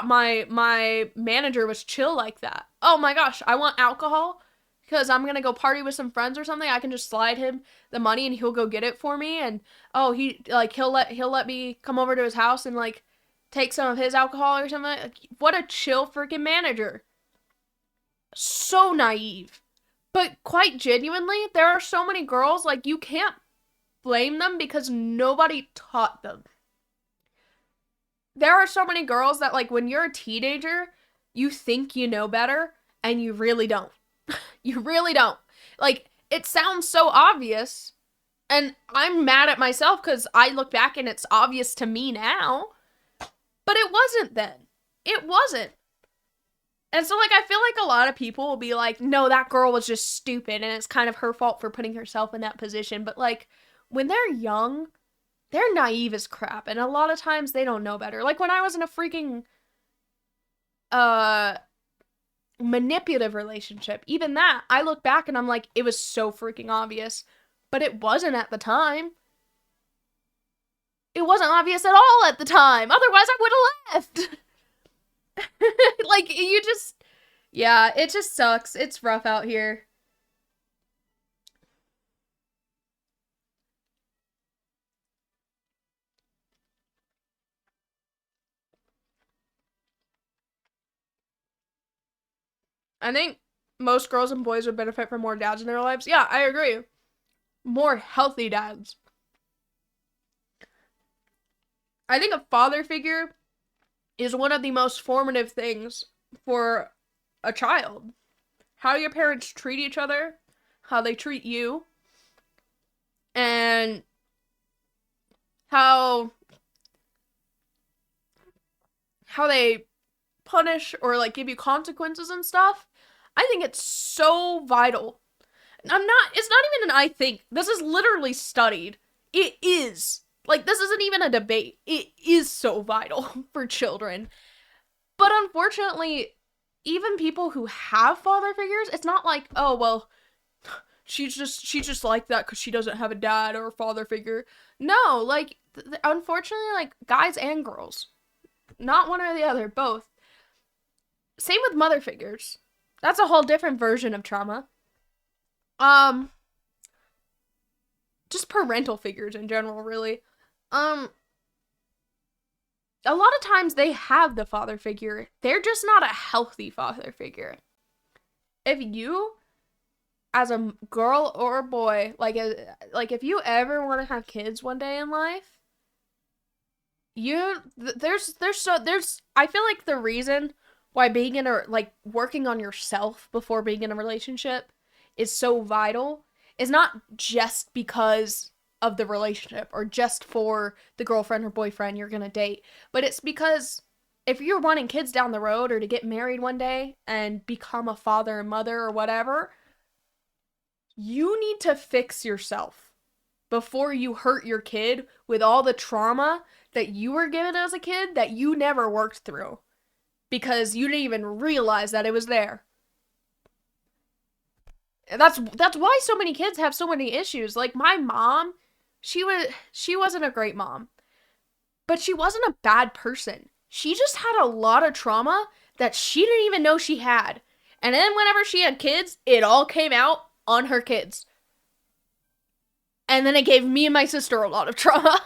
my manager was chill like that. Oh my gosh, I want alcohol because I'm gonna go party with some friends or something. I can just slide him the money and he'll go get it for me. And oh, he'll let me come over to his house and like take some of his alcohol or something. Like, what a chill freaking manager. So naive. But quite genuinely, there are so many girls, like, you can't blame them because nobody taught them. There are so many girls that, like, when you're a teenager, you think you know better, and you really don't. You really don't. Like, it sounds so obvious, and I'm mad at myself because I look back and it's obvious to me now, but it wasn't then. It wasn't. And so, like, I feel like a lot of people will be like, no, that girl was just stupid, and it's kind of her fault for putting herself in that position. But, like, when they're young, they're naive as crap, and a lot of times they don't know better. Like, when I was in a freaking, manipulative relationship, even that, I look back and I'm like, it was so freaking obvious. But it wasn't at the time. It wasn't obvious at all at the time. Otherwise, I would have left. Like, you just, yeah, it just sucks. It's rough out here. I think most girls and boys would benefit from more dads in their lives. Yeah, I agree. More healthy dads. I think a father figure is one of the most formative things for a child. How your parents treat each other, how they treat you, and how they punish or like give you consequences and stuff. I think it's so vital. It's not even an I think. This is literally studied. It is. Like, this isn't even a debate. It is so vital for children. But unfortunately, even people who have father figures, it's not like, oh, well, she's just like that because she doesn't have a dad or a father figure. No, like, unfortunately, like, guys and girls. Not one or the other, both. Same with mother figures. That's a whole different version of trauma. Just parental figures in general, really. A lot of times they have the father figure. They're just not a healthy father figure. If you, as a girl or a boy, like if you ever want to have kids one day in life, I feel like the reason why being in a, like, working on yourself before being in a relationship is so vital is not just because of the relationship or just for the girlfriend or boyfriend you're gonna date, but it's because if you're wanting kids down the road or to get married one day and become a father and mother or whatever, you need to fix yourself before you hurt your kid with all the trauma that you were given as a kid that you never worked through because you didn't even realize that it was there. That's why so many kids have so many issues. Like, my mom, she wasn't a great mom, but she wasn't a bad person. She just had a lot of trauma that she didn't even know she had. And then whenever she had kids, it all came out on her kids. And then it gave me and my sister a lot of trauma.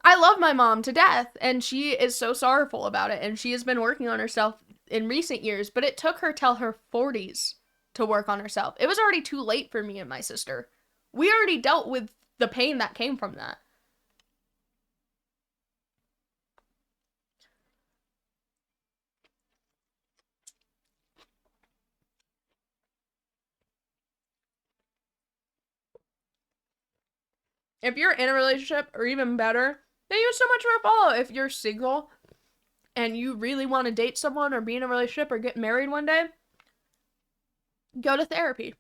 I love my mom to death, and she is so sorrowful about it, and she has been working on herself in recent years, but it took her till her 40s to work on herself. It was already too late for me and my sister. We already dealt with the pain that came from that. If you're in a relationship, or even better, thank you so much for a follow. If you're single and you really want to date someone or be in a relationship or get married one day, go to therapy.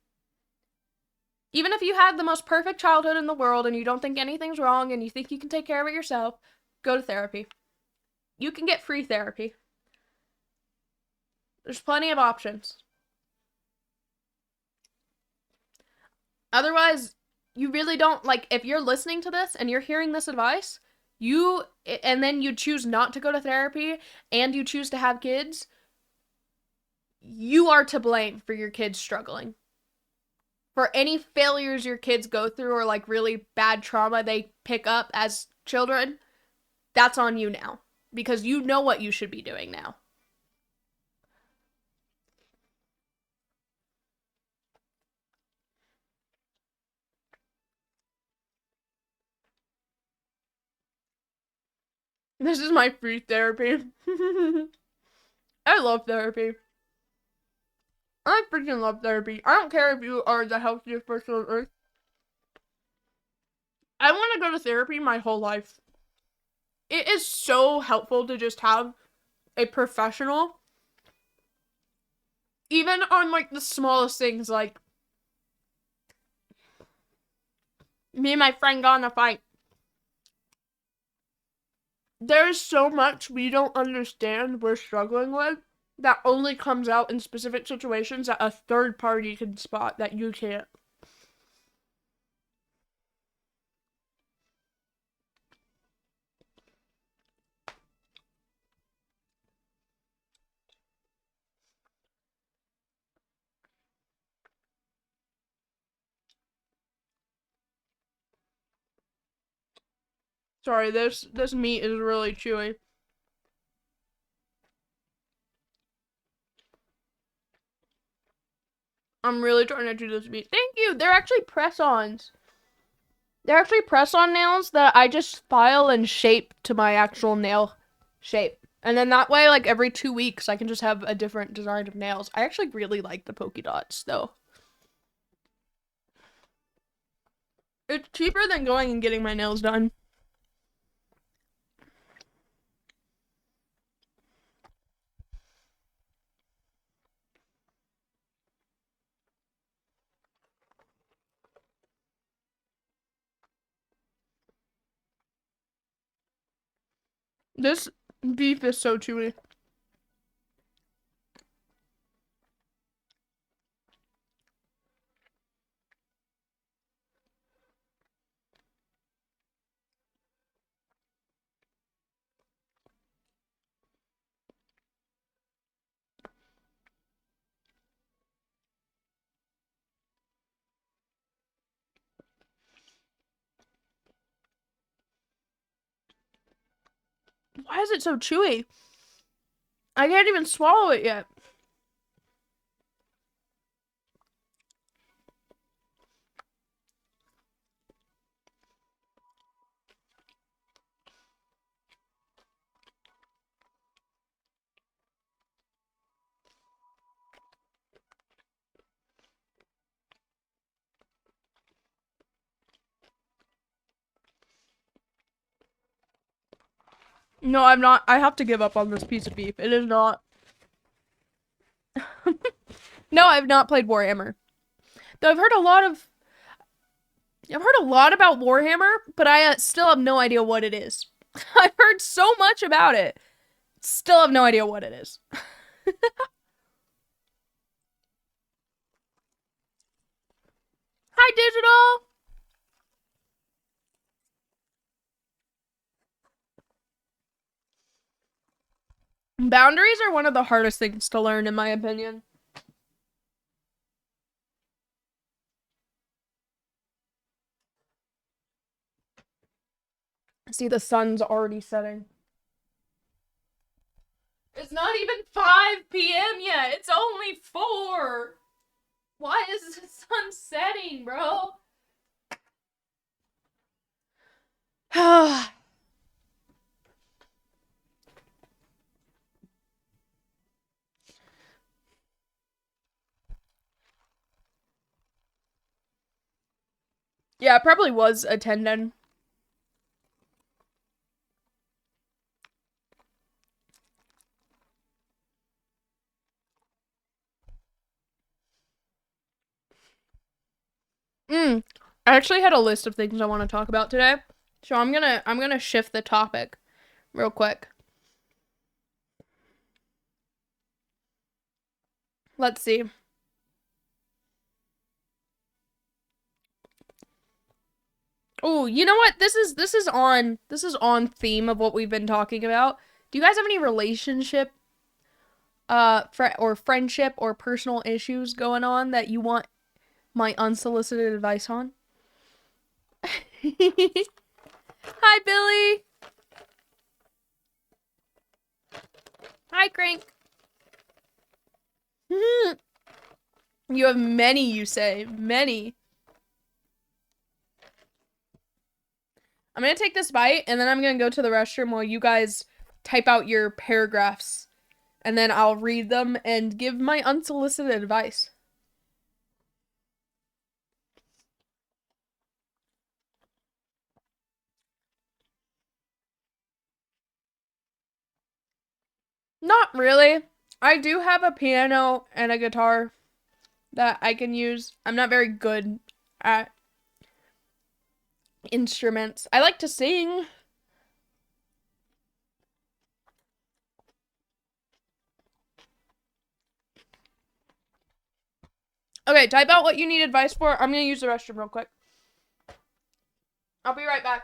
Even if you had the most perfect childhood in the world and you don't think anything's wrong and you think you can take care of it yourself, go to therapy. You can get free therapy. There's plenty of options. Otherwise, you really don't, like, if you're listening to this and you're hearing this advice, and then you choose not to go to therapy and you choose to have kids, you are to blame for your kids struggling. For any failures your kids go through or like really bad trauma they pick up as children, that's on you now. Because you know what you should be doing now. This is my free therapy. I love therapy. I freaking love therapy. I don't care if you are the healthiest person on earth. I want to go to therapy my whole life. It is so helpful to just have a professional, even on like the smallest things, like me and my friend got in a fight. There's so much we don't understand we're struggling with that only comes out in specific situations that a third party can spot that you can't. Sorry, this meat is really chewy. I'm really trying to do this meat. Thank you! They're actually press-ons. They're actually press-on nails that I just file and shape to my actual nail shape. And then that way, like, every 2 weeks, I can just have a different design of nails. I actually really like the polka dots, though. It's cheaper than going and getting my nails done. This beef is so chewy. Why is it so chewy? I can't even swallow it yet. No, I'm not. I have to give up on this piece of beef. It is not. No, I've not played Warhammer. Though I've heard a lot about Warhammer, but I still have no idea what it is. I've heard so much about it. Still have no idea what it is. Hi, Digital! Boundaries are one of the hardest things to learn, in my opinion. See, the sun's already setting. It's not even 5 p.m. yet. It's only 4. Why is the sun setting, bro? Yeah, it probably was attended. I actually had a list of things I want to talk about today. So I'm gonna shift the topic real quick. Let's see. Oh, you know what? This is on theme of what we've been talking about. Do you guys have any relationship or friendship or personal issues going on that you want my unsolicited advice on? Hi, Billy. Hi, Crank. You have many, you say. Many. I'm gonna take this bite, and then I'm gonna go to the restroom while you guys type out your paragraphs. And then I'll read them and give my unsolicited advice. Not really. I do have a piano and a guitar that I can use. I'm not very good at instruments. I like to sing. Okay, type out what you need advice for. I'm gonna use the restroom real quick. I'll be right back.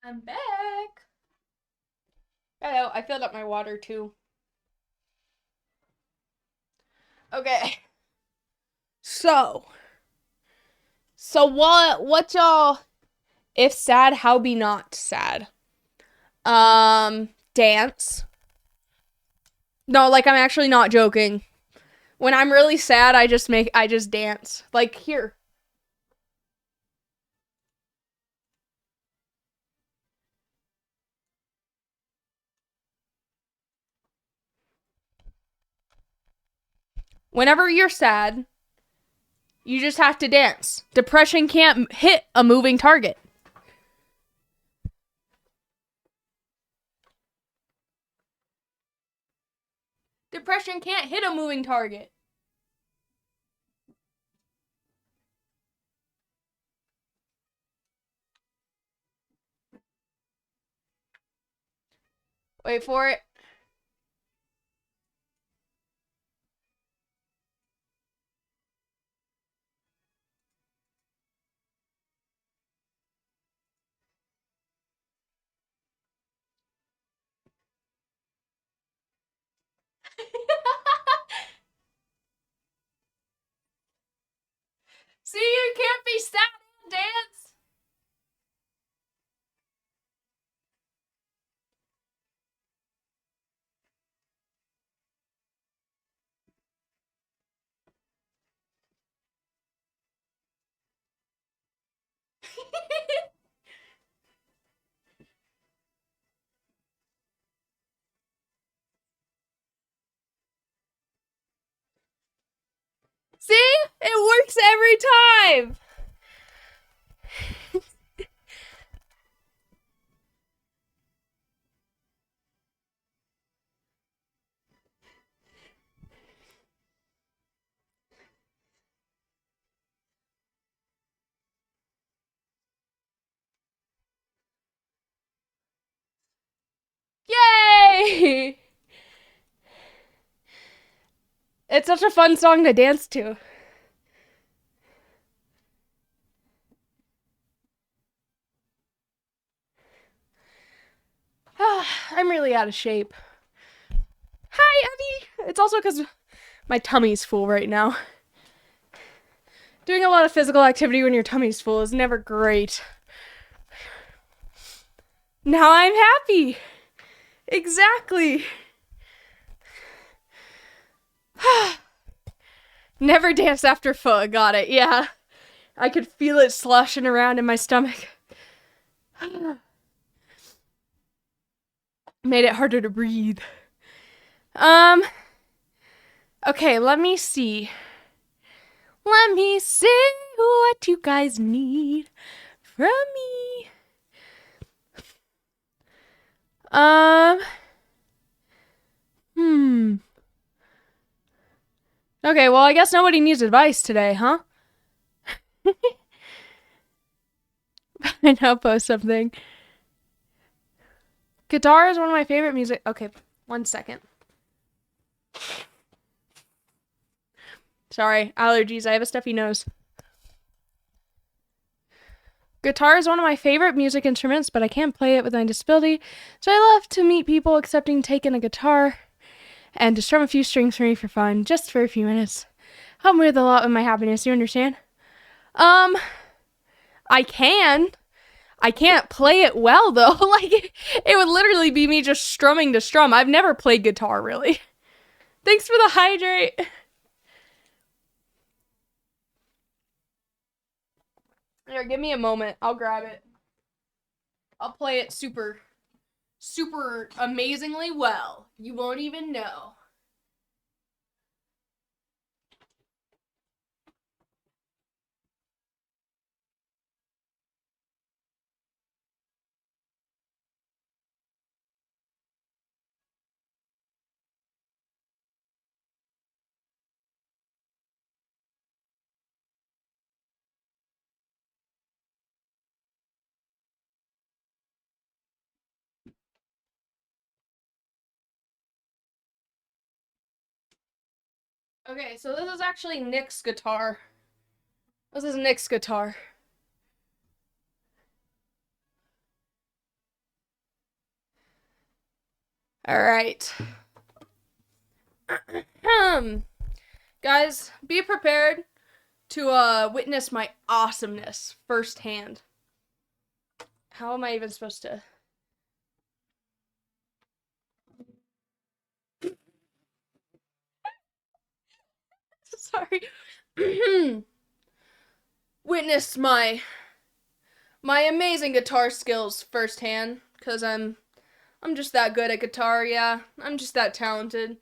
I'm back. Hello, I filled up my water too. Okay. So what y'all, if sad, how be not sad? Dance. No, like I'm actually not joking. When I'm really sad, I just dance. Like here. Whenever you're sad, you just have to dance. Depression can't hit a moving target. Depression can't hit a moving target. Wait for it. See, you can't be sad and dance. See? It works every time. Yay! It's such a fun song to dance to. I'm really out of shape. Hi, Abby! It's also because my tummy's full right now. Doing a lot of physical activity when your tummy's full is never great. Now I'm happy! Exactly! Never dance after pho, got it, yeah. I could feel it sloshing around in my stomach. Made it harder to breathe. Okay, let me see. Let me see what you guys need from me. Okay, well, I guess nobody needs advice today, huh? I know, post something. Guitar is one of my favorite music. Okay, 1 second. Sorry, allergies. I have a stuffy nose. Guitar is one of my favorite music instruments, but I can't play it with my disability, so I love to meet people accepting taking a guitar and to strum a few strings for me for fun, just for a few minutes. Help me with a lot of my happiness, you understand? I can. I can't play it well, though. Like, it would literally be me just strumming to strum. I've never played guitar, really. Thanks for the hydrate. Here, give me a moment. I'll grab it. I'll play it super amazingly well. You won't even know. Okay, so this is actually Nick's guitar. This is Nick's guitar. All right. Guys, be prepared to witness my awesomeness firsthand. How am I even supposed to? Sorry. Witness my amazing guitar skills firsthand, cause I'm just that good at guitar. Yeah, I'm just that talented.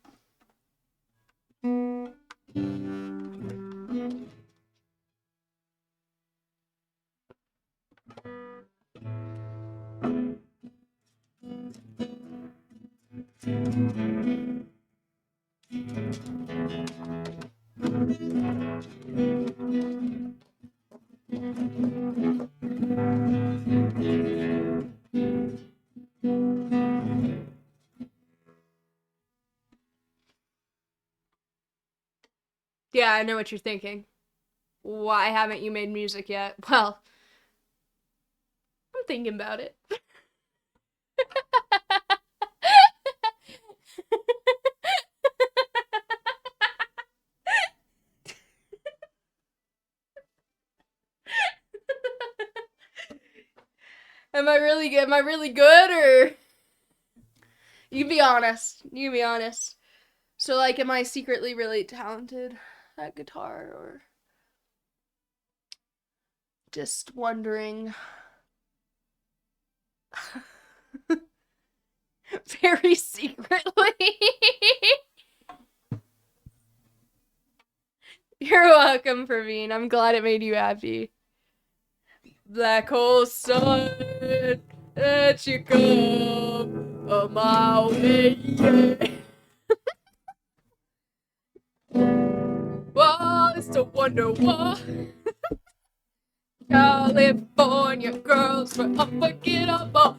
Yeah, I know what you're thinking. Why haven't you made music yet? Well, I'm thinking about it. Am I really good? Am I really good, or you be honest? You be honest. So, like, am I secretly really talented at guitar, or just wondering? Very secretly. You're welcome, Praveen. I'm glad it made you happy. Black hole sun, let you come on my way. Well, it's a wonder what California girls were unforgettable.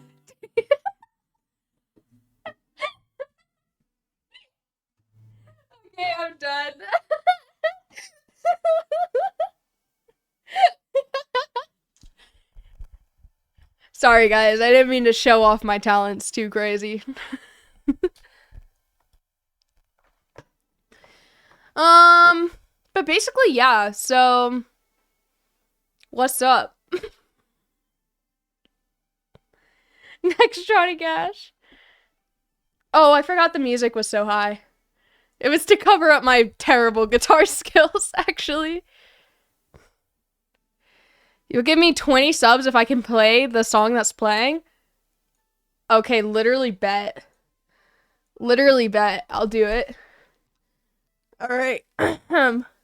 Okay, I'm done. Sorry, guys. I didn't mean to show off my talents too crazy. But basically, yeah. So, what's up? Next Johnny Cash. Oh, I forgot the music was so high. It was to cover up my terrible guitar skills, actually. You'll give me 20 subs if I can play the song that's playing? Okay, literally bet. Literally bet. I'll do it. Alright. Alright.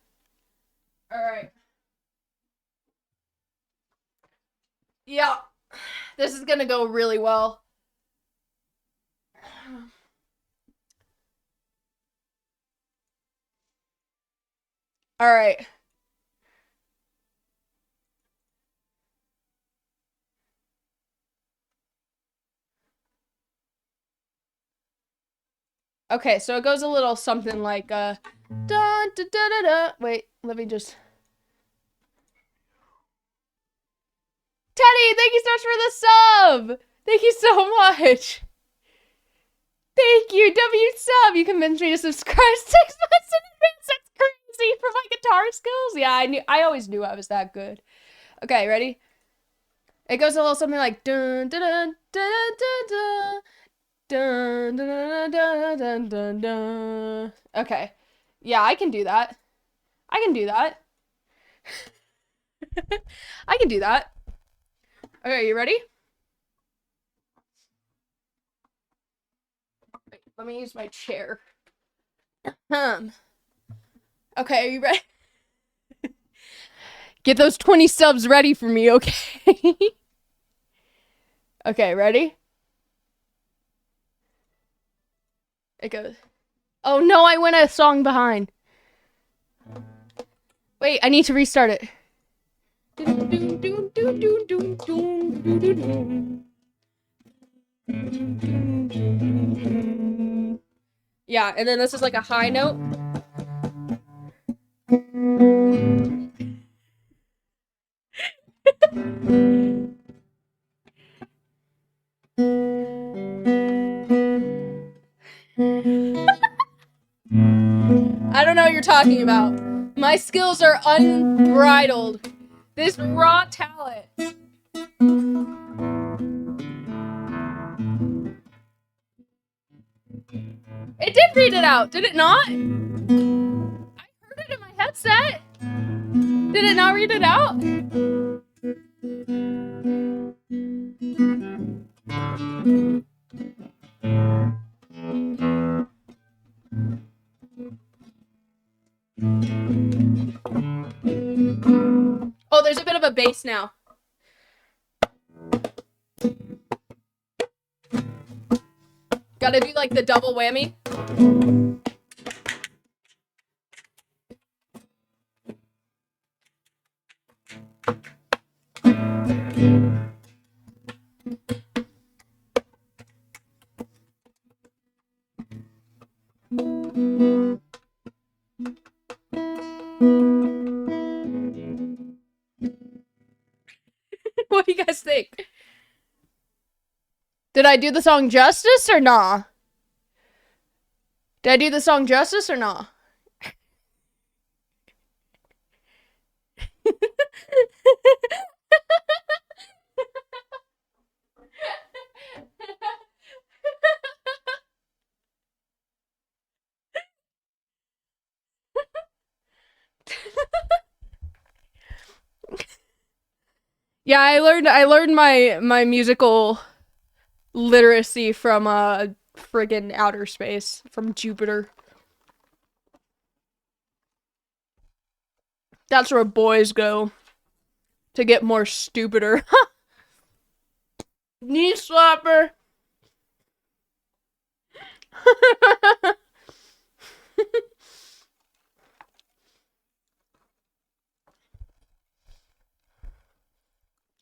Yeah. This is gonna go really well. Alright. Okay, so it goes a little something like, dun, da, da, da, da. Wait, let me just... Teddy, thank you so much for the sub! Thank you so much! Thank you, W sub! You convinced me to subscribe 6 months in advance! That's crazy for my guitar skills! Yeah, I always knew I was that good. Okay, ready? It goes a little something like, dun, dun, dun, dun, dun, dun. Dun, dun, dun, dun, dun, dun. Okay. Yeah, I can do that. I can do that. I can do that. Okay, you ready? Wait, let me use my chair. Okay, are you ready? Get those 20 subs ready for me, okay? Okay, ready? It goes. Oh no, I went a song behind. Wait, I need to restart it. Yeah, and then this is like a high note. don't know what you're talking about. My skills are unbridled. This raw talent. It did read it out, did it not? I heard it in my headset. Did it not read it out? Oh, there's a bit of a bass now. Gotta do like the double whammy. What do you guys think? Did I do the song justice or nah? Did I do the song justice or nah? Yeah, I learned my musical literacy from friggin' outer space, from Jupiter. That's where boys go to get more stupider. Knee slapper.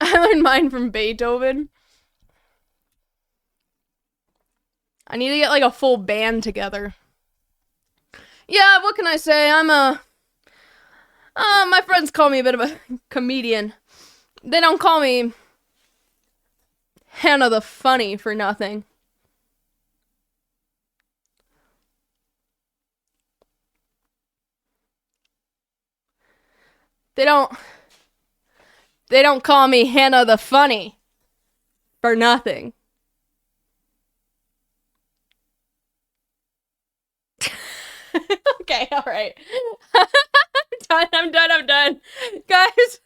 I learned mine from Beethoven. I need to get like a full band together. Yeah, what can I say? My friends call me a bit of a comedian. They don't call me Hannah the Funny for nothing. They don't call me Hannah the Funny for nothing. Okay, alright. I'm done. Guys.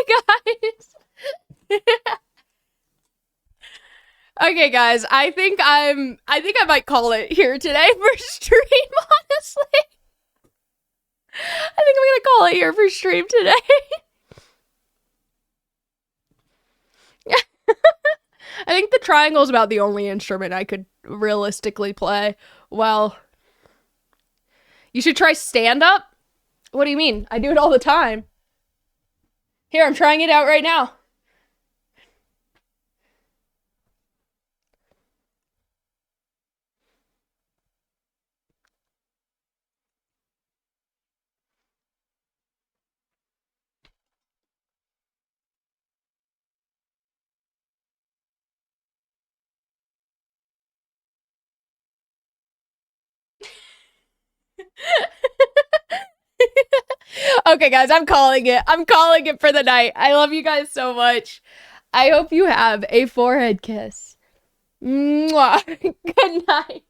Guys. Okay, guys, I think I might call it here today for stream, honestly. I think I'm gonna call it here for stream today. I think the triangle is about the only instrument I could realistically play. Well, you should try stand-up? What do you mean? I do it all the time. Here, I'm trying it out right now. Okay, guys, I'm calling it. I'm calling it for the night. I love you guys so much. I hope you have a forehead kiss. Mwah. Good night.